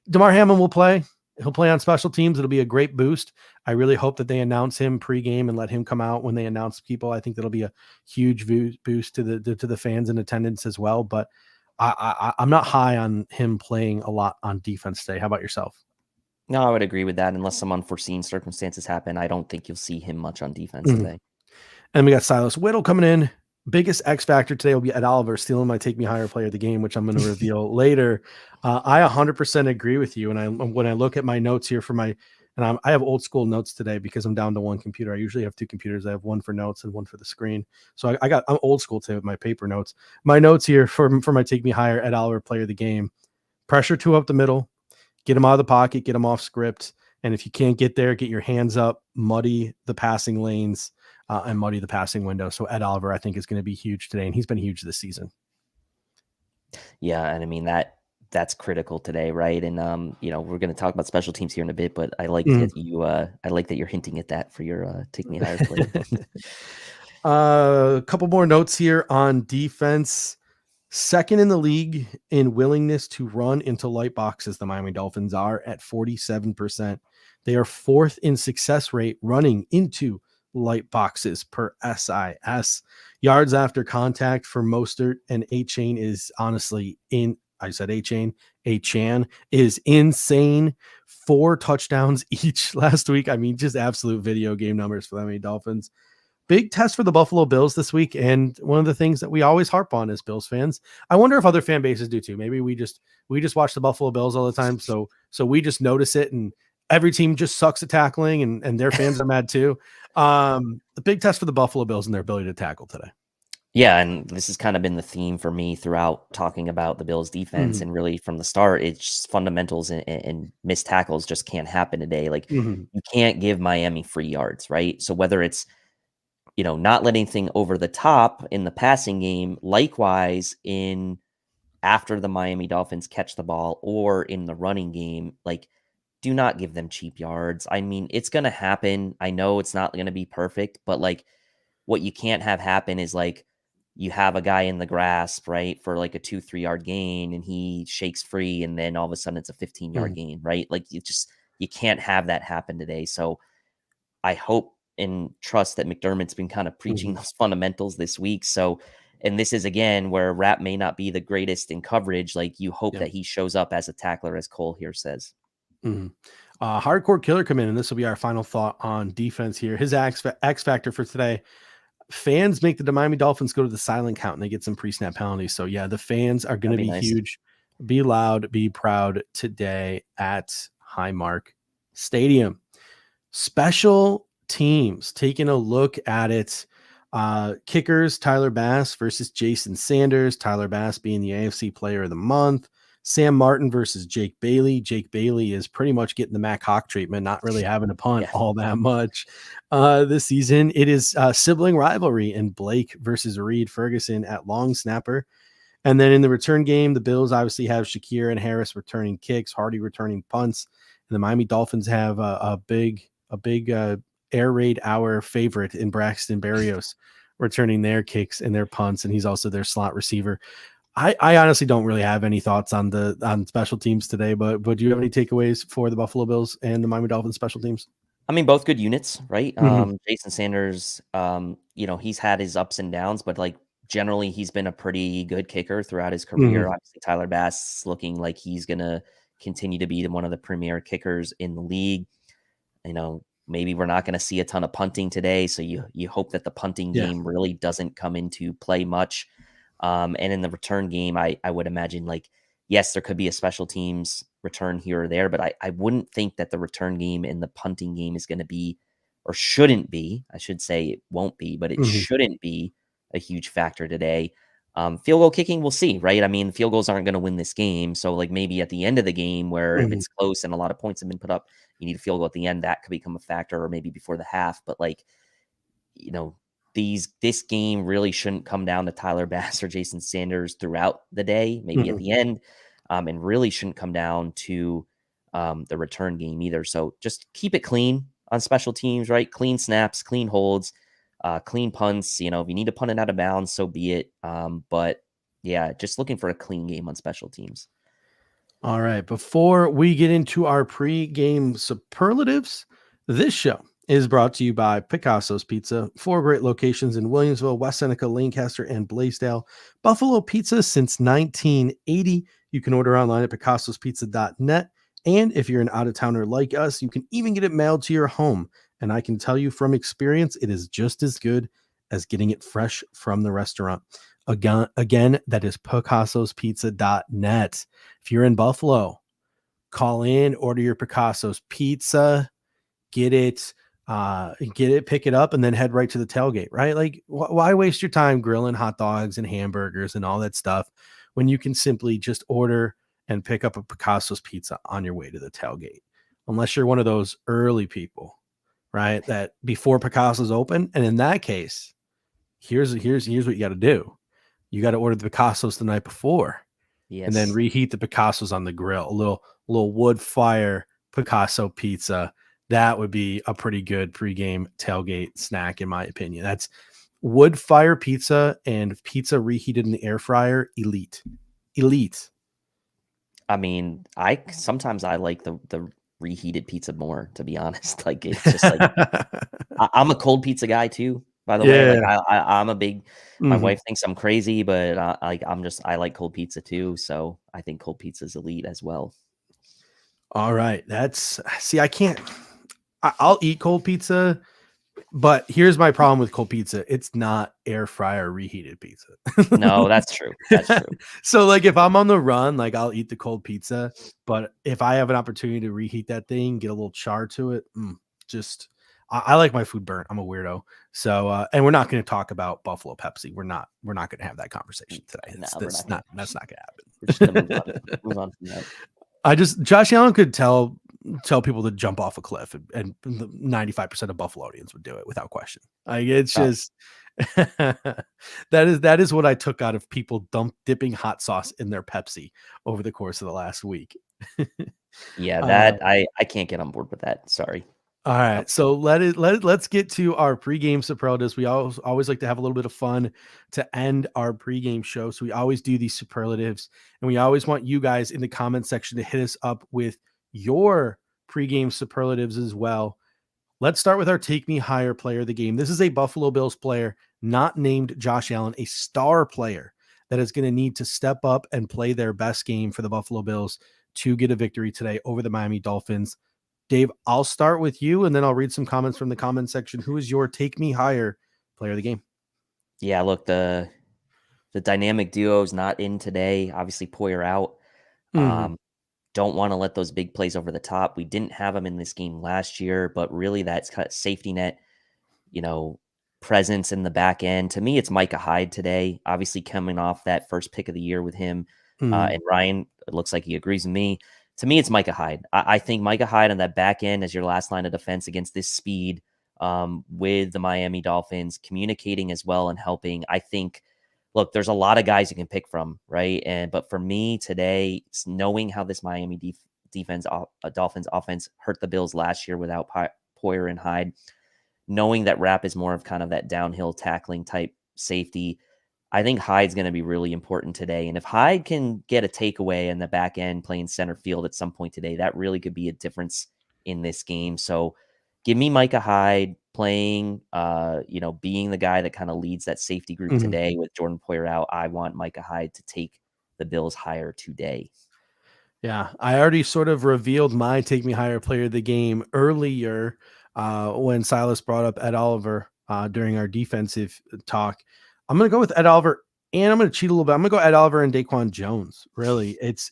Damar Hamlin will play. He'll play on special teams. It'll be a great boost. I really hope that they announce him pregame and let him come out when they announce people. I think that'll be a huge boost to the fans in attendance as well. But I'm not high on him playing a lot on defense today. How about yourself? No, I would agree with that. Unless some unforeseen circumstances happen, I don't think you'll see him much on defense today. And we got Silas Whittle coming in. Biggest X factor today will be Ed Oliver stealing my Take Me Higher player of the game, which I'm going to reveal later. I 100% agree with you. And when I look at my notes here I have old school notes today because I'm down to 1 computer. I usually have 2 computers. I have one for notes and one for the screen. So I'm old school today with my paper notes. My notes here for my Take Me Higher Ed Oliver player of the game: pressure 2 up the middle, get him out of the pocket, get him off script. And if you can't get there, get your hands up, muddy the passing lanes, and muddy the passing window. So Ed Oliver, I think, is going to be huge today, and he's been huge this season. Yeah, and I mean, that that's critical today, right? And you know, we're going to talk about special teams here in a bit, but I like Mhm. that I like that you're hinting at that for your take me higher play. A couple more notes here on defense. Second in the league in willingness to run into light boxes, the Miami Dolphins are at 47%. They are fourth in success rate running into light boxes per SIS. Yards after contact for Mostert and A-Chain is honestly A-Chan is insane. 4 touchdowns each last week. I mean, just absolute video game numbers for the Miami Dolphins. Big test for the Buffalo Bills this week. And one of the things that we always harp on as Bills fans, I wonder if other fan bases do too. Maybe we just watch the Buffalo Bills all the time. So we just notice it, and every team just sucks at tackling, and their fans are mad too. The big test for the Buffalo Bills and their ability to tackle today. Yeah, and this has kind of been the theme for me throughout talking about the Bills defense. And really from the start, it's just fundamentals and missed tackles just can't happen today. Like you can't give Miami free yards, right? So whether it's, you know, not letting anything over the top in the passing game, likewise in after the Miami Dolphins catch the ball or in the running game, like do not give them cheap yards. I mean, it's going to happen. I know it's not going to be perfect, but like what you can't have happen is like you have a guy in the grasp, right, for like a 2-3 yard gain and he shakes free and then all of a sudden it's a 15-yard gain, right? Like you can't have that happen today. So I hope and trust that McDermott's been kind of preaching those fundamentals this week. So, and this is again where Rapp may not be the greatest in coverage. Like you hope that he shows up as a tackler, as Cole here says. Hardcore killer come in, and this will be our final thought on defense here. His X factor for today: fans make the Miami Dolphins go to the silent count, and they get some pre-snap penalties. So yeah, the fans are going to be nice. Huge. Be loud, be proud today at Highmark Stadium. Special teams, taking a look at it. Kickers, Tyler Bass versus Jason Sanders. Tyler Bass being the AFC Player of the Month. Sam Martin versus Jake Bailey. Jake Bailey is pretty much getting the Mac Hawk treatment, not really having to punt all that much this season. It is sibling rivalry in Blake versus Reed Ferguson at long snapper. And then in the return game, the Bills obviously have Shakir and Harris returning kicks, Hardy returning punts, and the Miami Dolphins have a big air raid hour favorite in Braxton Berrios returning their kicks and their punts, and he's also their slot receiver. I honestly don't really have any thoughts on special teams today, but do you have any takeaways for the Buffalo Bills and the Miami Dolphins special teams? I mean, both good units, right? Jason Sanders, you know, he's had his ups and downs, but like generally he's been a pretty good kicker throughout his career. Obviously, Tyler Bass looking like he's going to continue to be one of the premier kickers in the league. You know, maybe we're not going to see a ton of punting today, so you hope that the punting game really doesn't come into play much. And in the return game, I would imagine, like, yes, there could be a special teams return here or there, but I wouldn't think that the return game and the punting game is going to be, or shouldn't be, I should say it won't be, but it shouldn't be a huge factor today. Field goal kicking, we'll see, right? I mean, field goals aren't going to win this game. So like maybe at the end of the game where if it's close and a lot of points have been put up, you need a field goal at the end, that could become a factor, or maybe before the half. But like, you know, this game really shouldn't come down to Tyler Bass or Jason Sanders throughout the day, maybe at the end, and really shouldn't come down to the return game either. So just keep it clean on special teams, right? Clean snaps, clean holds, clean punts. You know, if you need to punt it out of bounds, so be it. But yeah, just looking for a clean game on special teams. All right. Before we get into our pre-game superlatives, this show is brought to you by Picasso's Pizza. 4 great locations in Williamsville, West Seneca, Lancaster, and Blaisdell. Buffalo Pizza since 1980. You can order online at picassospizza.net. And if you're an out-of-towner like us, you can even get it mailed to your home. And I can tell you from experience, it is just as good as getting it fresh from the restaurant. Again, that is picassospizza.net. If you're in Buffalo, call in, order your Picasso's Pizza, get it, pick it up, and then head right to the tailgate, right? Like, why waste your time grilling hot dogs and hamburgers and all that stuff when you can simply just order and pick up a Picasso's Pizza on your way to the tailgate? Unless you're one of those early people, right, that before Picasso's open. And in that case, here's what you got to do. You got to order the Picasso's the night before. and then Yes. reheat the Picassos on the grill. A little wood fire Picasso pizza. That would be a pretty good pregame tailgate snack, in my opinion. That's wood fire pizza and pizza reheated in the air fryer. Elite. I mean, sometimes I like the reheated pizza more, to be honest. Like it's just like I'm a cold pizza guy too, by the way. Like Yeah. I'm a big. My Mhm. wife thinks I'm crazy, but I like cold pizza too. So I think cold pizza is elite as well. All right. I can't. I'll eat cold pizza, but here's my problem with cold pizza. It's not air fryer reheated pizza. No, that's true. That's true. So like if I'm on the run, like I'll eat the cold pizza, but if I have an opportunity to reheat that thing, get a little char to it, I like my food burnt. I'm a weirdo. So and we're not going to talk about Buffalo Pepsi. We're not going to have that conversation today. No, That's not going to happen. We're just gonna move on from that. Josh Allen could tell people to jump off a cliff, and 95% of Buffalonians would do it without question. Like it's Oh. just that is what I took out of people dipping hot sauce in their Pepsi over the course of the last week. Yeah, that I can't get on board with that. Sorry. All right, so let's get to our pregame superlatives. We always like to have a little bit of fun to end our pregame show, so we always do these superlatives, and we always want you guys in the comment section to hit us up with your pregame superlatives as well. Let's start with our take me higher player of the game. This is a Buffalo Bills player, not named Josh Allen, a star player that is going to need to step up and play their best game for the Buffalo Bills to get a victory today over the Miami Dolphins. Dave, I'll start with you, and then I'll read some comments from the comment section. Who is your take me higher player of the game? Yeah, look, the dynamic duo is not in today. Obviously, Poyer out. Don't want to let those big plays over the top. We didn't have him in this game last year, but really that's kind of safety net, presence in the back end. To me, it's Micah Hyde today, obviously coming off that first pick of the year with him. And Ryan, it looks like he agrees with me. To me, it's Micah Hyde. I think Micah Hyde on that back end as your last line of defense against this speed with the Miami Dolphins, communicating as well and helping. I think, look, there's a lot of guys you can pick from, right? But for me today, it's knowing how this Miami Dolphins offense hurt the Bills last year without Poyer and Hyde, knowing that Rapp is more of kind of that downhill tackling type safety. I think Hyde's going to be really important today. And if Hyde can get a takeaway in the back end playing center field at some point today, that really could be a difference in this game. So give me Micah Hyde playing, being the guy that kind of leads that safety group today with Jordan Poyer out. I want Micah Hyde to take the Bills higher today. Yeah, I already sort of revealed my take me higher player of the game earlier when Silas brought up Ed Oliver during our defensive talk. I'm going to go with Ed Oliver, and I'm going to cheat a little bit. I'm going to go Ed Oliver and Daquan Jones. Really, it's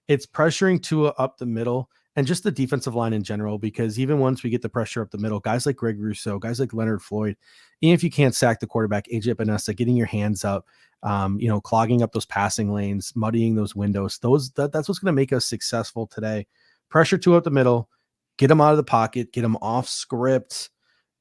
pressuring Tua up the middle and just the defensive line in general, because even once we get the pressure up the middle, guys like Greg Rousseau, guys like Leonard Floyd, even if you can't sack the quarterback, AJ Epinesa, getting your hands up, clogging up those passing lanes, muddying those windows, that's what's going to make us successful today. Pressure Tua up the middle, get them out of the pocket, get them off script.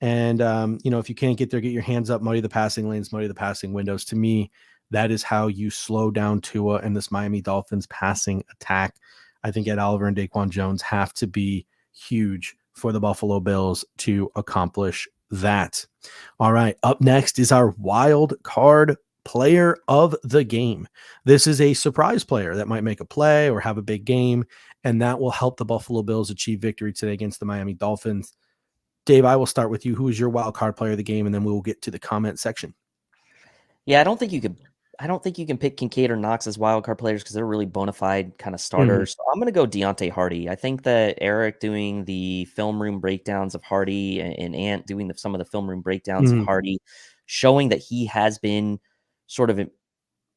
And, if you can't get there, get your hands up, muddy the passing lanes, muddy the passing windows. To me, that is how you slow down Tua and this Miami Dolphins passing attack. I think Ed Oliver and Daquan Jones have to be huge for the Buffalo Bills to accomplish that. All right, up next is our wild card player of the game. This is a surprise player that might make a play or have a big game, and that will help the Buffalo Bills achieve victory today against the Miami Dolphins. Dave, I will start with you. Who is your wild card player of the game? And then we will get to the comment section. Yeah, I don't think you can pick Kincaid or Knox as wild card players because they're really bona fide kind of starters. So I'm going to go Deontay Hardy. I think that Eric doing the film room breakdowns of Hardy and Ant doing some of the film room breakdowns of Hardy, showing that he has been sort of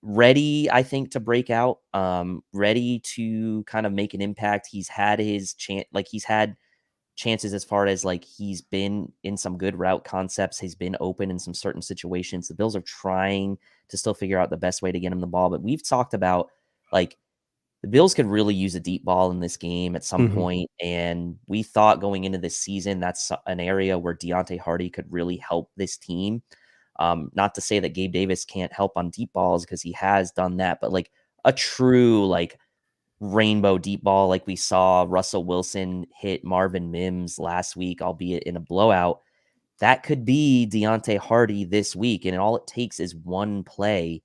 ready, I think, to break out, ready to kind of make an impact. He's had his chance, he's had chances as far as he's been in some good route concepts. He's been open in some certain situations. The Bills are trying to still figure out the best way to get him the ball. But we've talked about the Bills could really use a deep ball in this game at some point. And we thought going into this season, that's an area where Deontay Hardy could really help this team. Not to say that Gabe Davis can't help on deep balls because he has done that, but a true like rainbow deep ball like we saw Russell Wilson hit Marvin Mims last week, albeit in a blowout, that could be Deontay Hardy this week. And all it takes is one play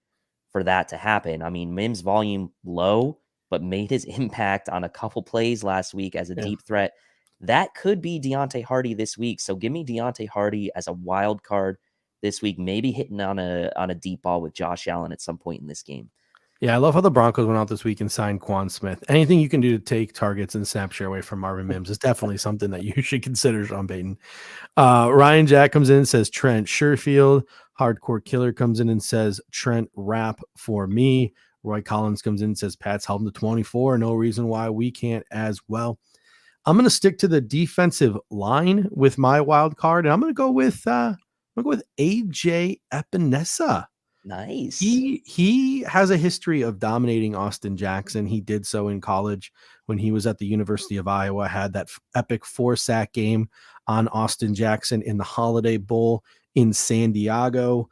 for that to happen. I mean, Mims' volume low, but made his impact on a couple plays last week as a deep threat. That could be Deontay Hardy this week. So give me Deontay Hardy as a wild card this week, maybe hitting on a deep ball with Josh Allen at some point in this game. Yeah, I love how the Broncos went out this week and signed Quan Smith. Anything you can do to take targets and snap share away from Marvin Mims is definitely something that you should consider, Sean Payton. Ryan Jack comes in and says Trent Sherfield. Hardcore Killer comes in and says Trent Rapp for me. Roy Collins comes in and says Pat's held him to 24. No reason why we can't as well. I'm going to stick to the defensive line with my wild card, and I'm going to go with AJ Epinesa. Nice. He has a history of dominating Austin Jackson. He did so in college when he was at the University of Iowa, had that epic 4-sack game on Austin Jackson in the Holiday Bowl in San Diego.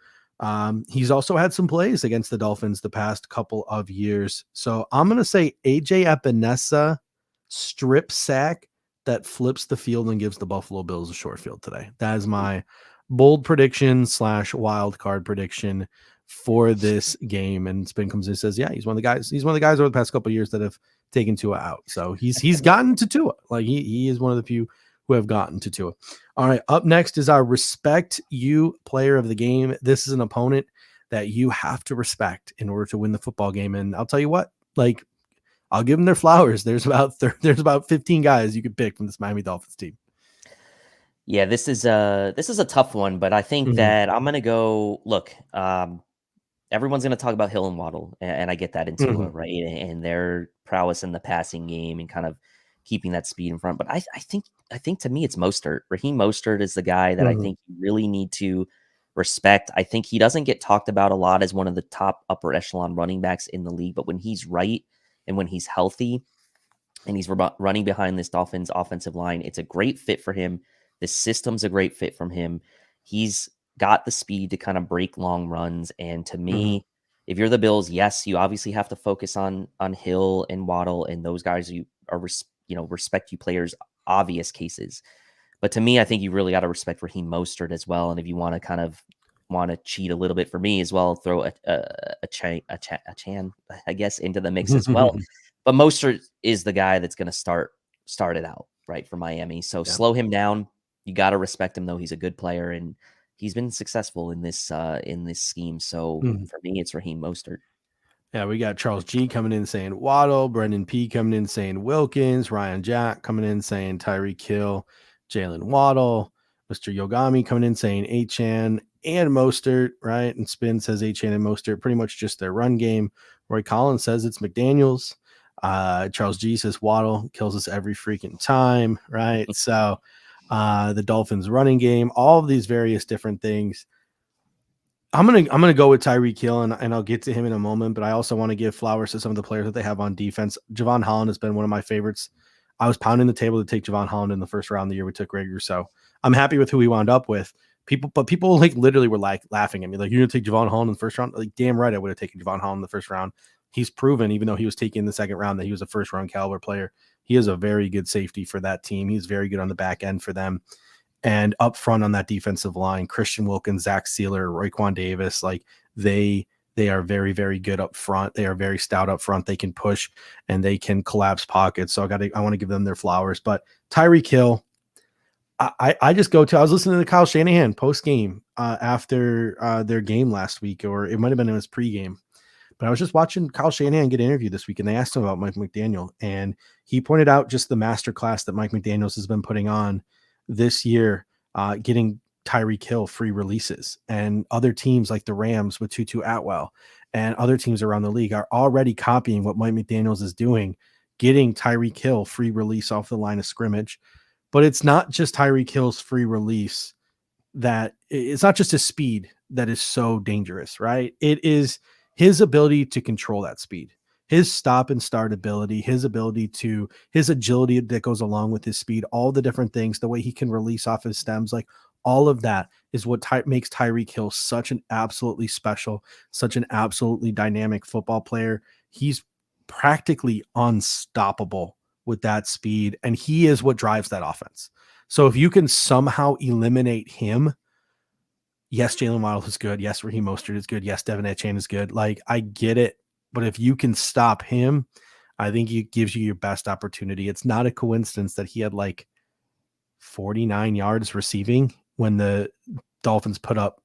He's also had some plays against the Dolphins the past couple of years. So I'm going to say AJ Epinesa strip sack that flips the field and gives the Buffalo Bills a short field today. That is my bold prediction / wild card prediction for this game. And Spin comes in and says, yeah, he's one of the guys over the past couple of years that have taken Tua out. So he's gotten to Tua. Like he is one of the few who have gotten to Tua. All right. Up next is our respect you player of the game. This is an opponent that you have to respect in order to win the football game. And I'll tell you what, like, I'll give them their flowers. There's about 15 guys you could pick from this Miami Dolphins team. Yeah, this is a tough one, but I think that I'm gonna go. Look, everyone's gonna talk about Hill and Waddle, and I get that in Tua, right? And their prowess in the passing game and kind of keeping that speed in front. But I think to me it's Mostert. Raheem Mostert is the guy that I think you really need to respect. I think he doesn't get talked about a lot as one of the top upper echelon running backs in the league, but when he's right and when he's healthy and he's running behind this Dolphins offensive line, it's a great fit for him. The system's a great fit from him. He's got the speed to kind of break long runs. And to me, if you're the Bills, yes, you obviously have to focus on Hill and Waddle and those guys you are, respect you players, obvious cases. But to me, I think you really got to respect Raheem Mostert as well. And if you want to cheat a little bit for me as well, throw a Chan, I guess, into the mix as well. But Mostert is the guy that's going to start it out right for Miami. So slow him down. You got to respect him, though. He's a good player, and he's been successful in this scheme. So for me, it's Raheem Mostert. Yeah, we got Charles G coming in saying Waddle, Brendan P coming in saying Wilkins, Ryan Jack coming in saying Tyreek Hill, Jalen Waddle, Mr. Yogami coming in saying Achan and Mostert, right? And Spin says Achan and Mostert, pretty much just their run game. Roy Collins says it's McDaniels. Charles G says Waddle kills us every freaking time, right? So the Dolphins running game, all of these various different things. I'm gonna go with Tyreek Hill, and I'll get to him in a moment, but I also want to give flowers to some of the players that they have on defense. Javon Holland has been one of my favorites. I was pounding the table to take Javon Holland in the first round of the year we took Greg Rousseau. I'm happy with who we wound up with. People like literally were like laughing at me, like, you're gonna take Javon Holland in the first round? Like, damn right I would have taken Javon Holland in the first round. He's proven, even though he was taken in the second round, that he was a first round caliber player. He is a very good safety for that team. He's very good on the back end for them. And up front on that defensive line, Christian Wilkins, Zach Sealer, Raekwon Davis, like they are very, very good up front. They are very stout up front. They can push and they can collapse pockets. So I want to give them their flowers. But Tyreek Hill, I just go to, I was listening to Kyle Shanahan post game after their game last week, or it might have been in his pregame. But I was just watching Kyle Shanahan get interviewed this week, and they asked him about Mike McDaniel, and he pointed out just the masterclass that Mike McDaniels has been putting on this year, getting Tyreek Hill free releases, and other teams like the Rams with Tutu Atwell and other teams around the league are already copying what Mike McDaniels is doing, getting Tyreek Hill free release off the line of scrimmage. But it's not just Tyreek Hill's free release it's not just his speed that is so dangerous, right? It is his ability to control that speed, his stop and start ability, his agility that goes along with his speed, all the different things, the way he can release off his stems, like all of that is what makes Tyreek Hill such an absolutely special, such an absolutely dynamic football player. He's practically unstoppable with that speed, and he is what drives that offense. So if you can somehow eliminate him, yes, Jalen Waddle is good. Yes, Raheem Mostert is good. Yes, Devin Etienne is good. Like, I get it. But if you can stop him, I think it gives you your best opportunity. It's not a coincidence that he had like 49 yards receiving when the Dolphins put up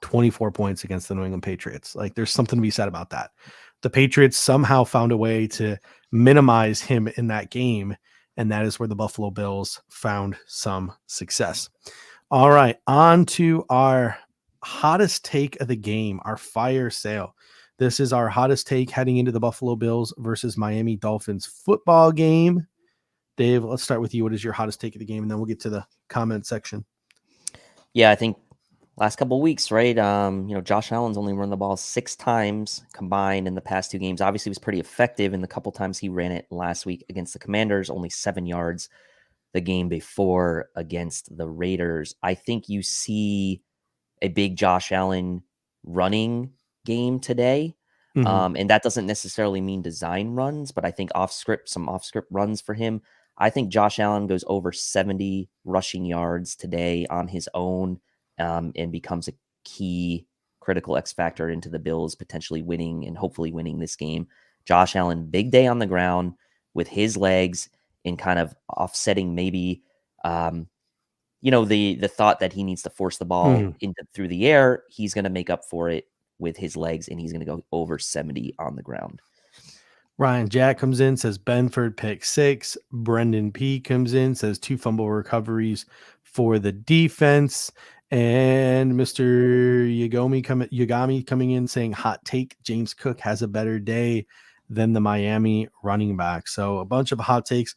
24 points against the New England Patriots. Like, there's something to be said about that. The Patriots somehow found a way to minimize him in that game, and that is where the Buffalo Bills found some success. All right, on to our hottest take of the game, our fire sale. This is our hottest take heading into the Buffalo Bills versus Miami Dolphins football game. Dave, let's start with you. What is your hottest take of the game? And then we'll get to the comment section. Yeah, I think last couple of weeks, right? Josh Allen's only run the ball 6 times combined in the past 2 games. Obviously, he was pretty effective in the couple times he ran it last week against the Commanders, only 7 yards the game before against the Raiders. I think you see a big Josh Allen running game today. And that doesn't necessarily mean design runs, but I think some off script runs for him. I think Josh Allen goes over 70 rushing yards today on his own, and becomes a key critical X factor into the Bills potentially winning and hopefully winning this game. Josh Allen, big day on the ground with his legs and kind of offsetting maybe, the thought that he needs to force the ball through the air. He's going to make up for it with his legs, and he's going to go over 70 on the ground. Ryan Jack comes in, says Benford pick 6. Brendan P comes in, says 2 fumble recoveries for the defense. And Mr. Yagami coming in saying hot take, James Cook has a better day than the Miami running back. So a bunch of hot takes.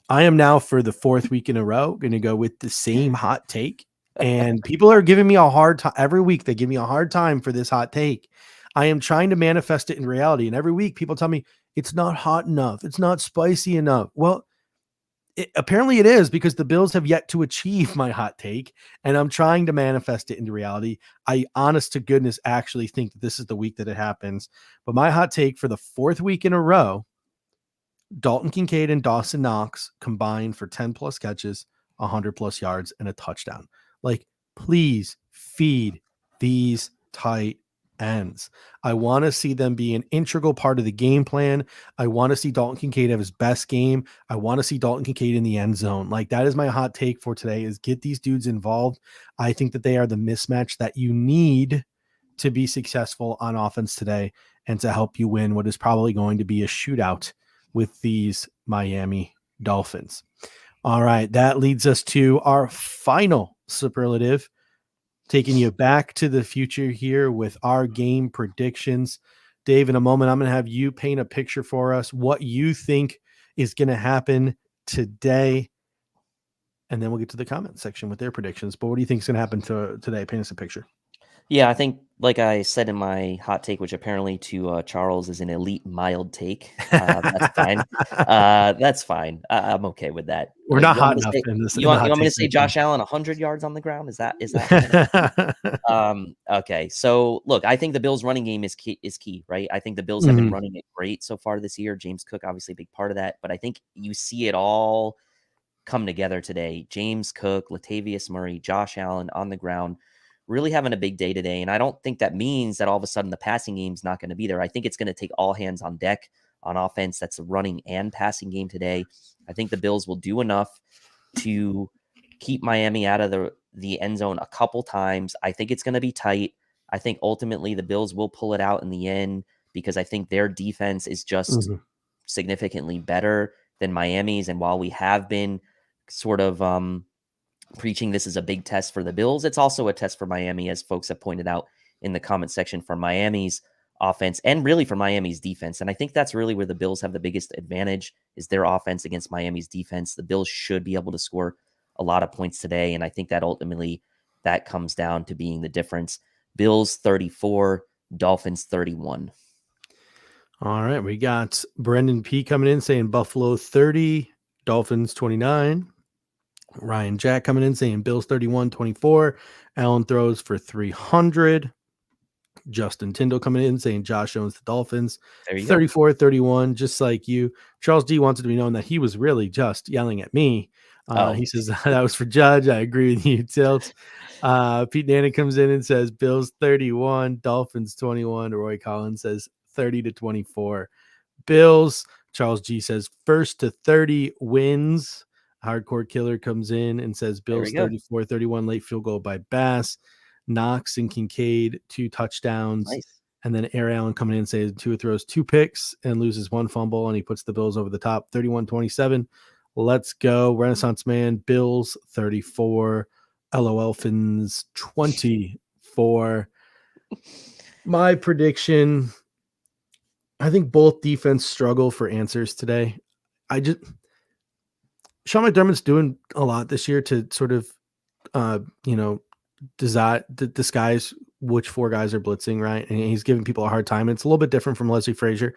I am now, for the 4th week in a row, going to go with the same hot take. And people are giving me a hard time every week. They give me a hard time for this hot take. I am trying to manifest it in reality. And every week people tell me it's not hot enough. It's not spicy enough. Well, apparently it is, because the Bills have yet to achieve my hot take, and I'm trying to manifest it into reality. I, honest to goodness, actually think that this is the week that it happens. But my hot take for the 4th week in a row, Dalton Kincaid and Dawson Knox combined for 10 plus catches, 100 plus yards, and a touchdown. Like, please feed these tight ends. I want to see them be an integral part of the game plan. I want to see Dalton Kincaid have his best game. I want to see Dalton Kincaid in the end zone. Like, that is my hot take for today, is get these dudes involved. I think that they are the mismatch that you need to be successful on offense today and to help you win what is probably going to be a shootout with these Miami Dolphins. All right, that leads us to our final superlative, taking you back to the future here with our game predictions. Dave, in a moment, I'm going to have you paint a picture for us, what you think is going to happen today. And then we'll get to the comment section with their predictions. But what do you think is going to happen today? Paint us a picture. Yeah, I think, like I said in my hot take, which apparently to Charles is an elite mild take. That's fine. That's fine. I'm okay with that. We're not hot enough in this. You want me to say Josh Allen 100 yards on the ground? Is that okay? So look, I think the Bills' running game is key, right? I think the Bills have been running it great so far this year. James Cook, obviously a big part of that, but I think you see it all come together today. James Cook, Latavius Murray, Josh Allen on the ground, really having a big day today. And I don't think that means that all of a sudden the passing game is not going to be there. I think it's going to take all hands on deck on offense. That's a running and passing game today. I think the Bills will do enough to keep Miami out of the end zone a couple times. I think it's going to be tight. I think ultimately the Bills will pull it out in the end, because I think their defense is just significantly better than Miami's. And while we have been sort of preaching this is a big test for the Bills, it's also a test for Miami, as folks have pointed out in the comment section, for Miami's offense and really for Miami's defense. And I think that's really where the Bills have the biggest advantage, is their offense against Miami's defense. The Bills should be able to score a lot of points today, and I think that ultimately that comes down to being the difference. Bills 34, Dolphins 31. All right, we got Brendan P coming in saying Buffalo 30, Dolphins 29. Ryan Jack coming in saying Bills 31-24. Allen throws for 300. Justin Tyndall coming in saying Josh owns the Dolphins. There you go. 34-31, just like you. Charles G wants it to be known that he was really just yelling at me. He says that was for Judge. I agree with you, Tilt. Pete Nana comes in and says Bills 31, Dolphins 21. Roy Collins says 30-24. Bills. Charles G says first to 30 wins. Hardcore Killer comes in and says Bills 34-31, late field goal by Bass. Knox and Kincaid 2 touchdowns. Nice. And then Air Allen coming in and says Tua throws 2 picks and loses 1 fumble, and he puts the Bills over the top 31-27. Let's go. Renaissance Man, Bills 34, LOL Fins 24. My prediction, I think both defense struggle for answers today. Sean McDermott's doing a lot this year to sort of, disguise which 4 guys are blitzing, right? And he's giving people a hard time. It's a little bit different from Leslie Frazier.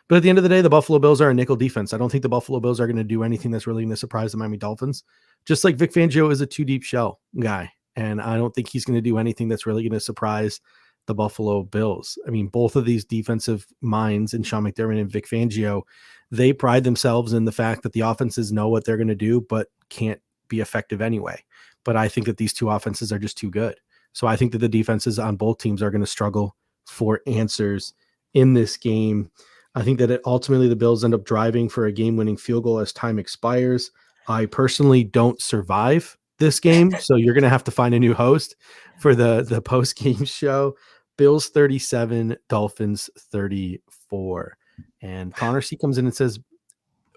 But at the end of the day, the Buffalo Bills are a nickel defense. I don't think the Buffalo Bills are going to do anything that's really going to surprise the Miami Dolphins. Just like Vic Fangio is a 2-deep shell guy. And I don't think he's going to do anything that's really going to surprise the Buffalo Bills. I mean, both of these defensive minds, in Sean McDermott and Vic Fangio, they pride themselves in the fact that the offenses know what they're going to do, but can't be effective anyway. But I think that these 2 offenses are just too good. So I think that the defenses on both teams are going to struggle for answers in this game. I think that ultimately the Bills end up driving for a game-winning field goal as time expires. I personally don't survive this game, so you're going to have to find a new host for the post-game show. Bills 37, Dolphins 34. And Connor C comes in and says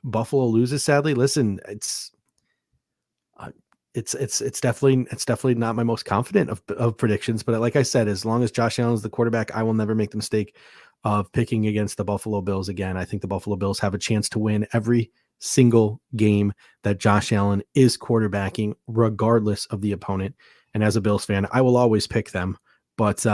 Buffalo loses, sadly. Listen, it's definitely not my most confident of predictions, but like I said, as long as Josh Allen is the quarterback, I will never make the mistake of picking against the Buffalo Bills again. I think the Buffalo Bills have a chance to win every single game that Josh Allen is quarterbacking, regardless of the opponent. And as a Bills fan, I will always pick them, but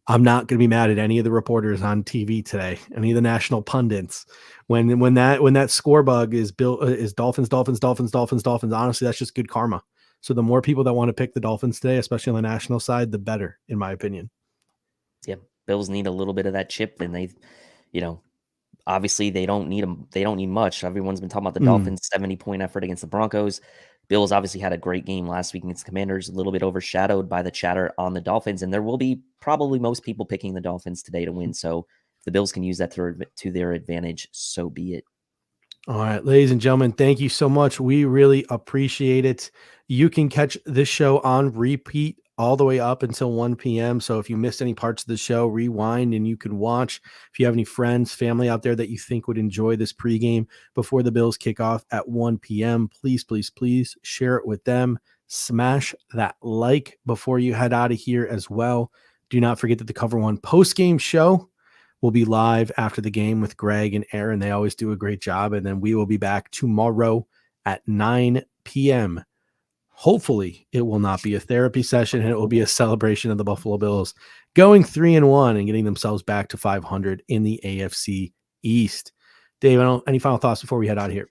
I'm not going to be mad at any of the reporters on TV today, any of the national pundits. When that score bug is built is Dolphins. Honestly, that's just good karma. So the more people that want to pick the Dolphins today, especially on the national side, the better, in my opinion. Yeah, Bills need a little bit of that chip, and they, obviously they don't need them. They don't need much. Everyone's been talking about the Dolphins' 70-point effort against the Broncos. Bills obviously had a great game last week against the Commanders, a little bit overshadowed by the chatter on the Dolphins, and there will be probably most people picking the Dolphins today to win. So if the Bills can use that to their advantage, so be it. All right, ladies and gentlemen, thank you so much. We really appreciate it. You can catch this show on repeat all the way up until 1 p.m. So if you missed any parts of the show, rewind and you can watch. If you have any friends, family out there that you think would enjoy this pregame before the Bills kick off at 1 p.m., please share it with them. Smash that like before you head out of here as well. Do not forget that the Cover One postgame show will be live after the game with Greg and Aaron. They always do a great job. And then we will be back tomorrow at 9 p.m. Hopefully it will not be a therapy session, and it will be a celebration of the Buffalo Bills going 3-1 and getting themselves back to 500 in the AFC East. Dave, any final thoughts before we head out of here?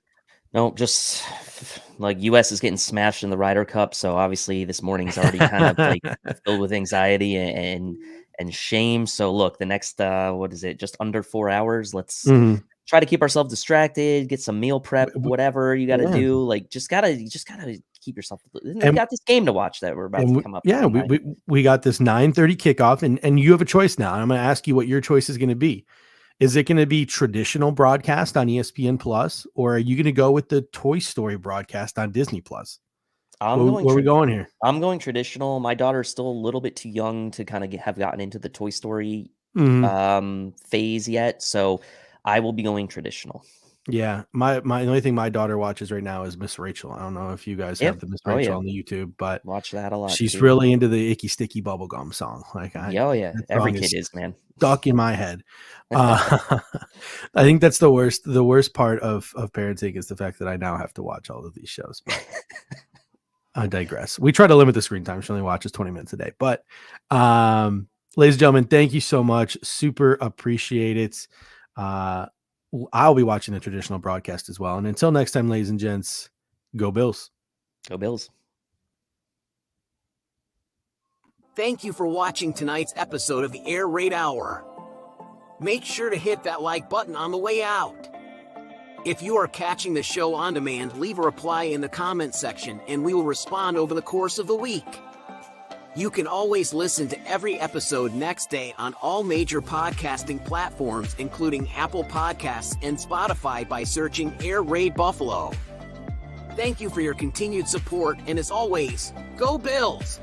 No, just like U.S. is getting smashed in the Ryder Cup. So obviously this morning's already kind of like filled with anxiety and shame. So look, the next, just under 4 hours, let's try to keep ourselves distracted, get some meal prep, whatever you got to do. Like just gotta keep yourself. We got this game to watch that we're about to come up. Yeah, we got this 9:30 kickoff, and you have a choice now. I'm going to ask you what your choice is going to be. Is it going to be traditional broadcast on ESPN Plus, or are you going to go with the Toy Story broadcast on Disney Plus? Where are we going here? I'm going traditional. My daughter's still a little bit too young to kind of have gotten into the Toy Story phase yet, so I will be going traditional. Yeah, my only thing my daughter watches right now is Miss Rachel. I don't know if you guys have the Miss Rachel on the YouTube, but watch that a lot. She's really into the Icky Sticky Bubblegum song. Like, every kid is, man. Stuck in my head. I think that's the worst. The worst part of parenting is the fact that I now have to watch all of these shows. But I digress. We try to limit the screen time. She only watches 20 minutes a day. But ladies and gentlemen, thank you so much. Super appreciate it. I'll be watching the traditional broadcast as well. And until next time, ladies and gents, go Bills. Go Bills. Thank you for watching tonight's episode of the Air Raid Hour. Make sure to hit that like button on the way out. If you are catching the show on demand, leave a reply in the comment section and we will respond over the course of the week. You can always listen to every episode next day on all major podcasting platforms, including Apple Podcasts and Spotify, by searching Air Raid Buffalo. Thank you for your continued support, and as always, go Bills!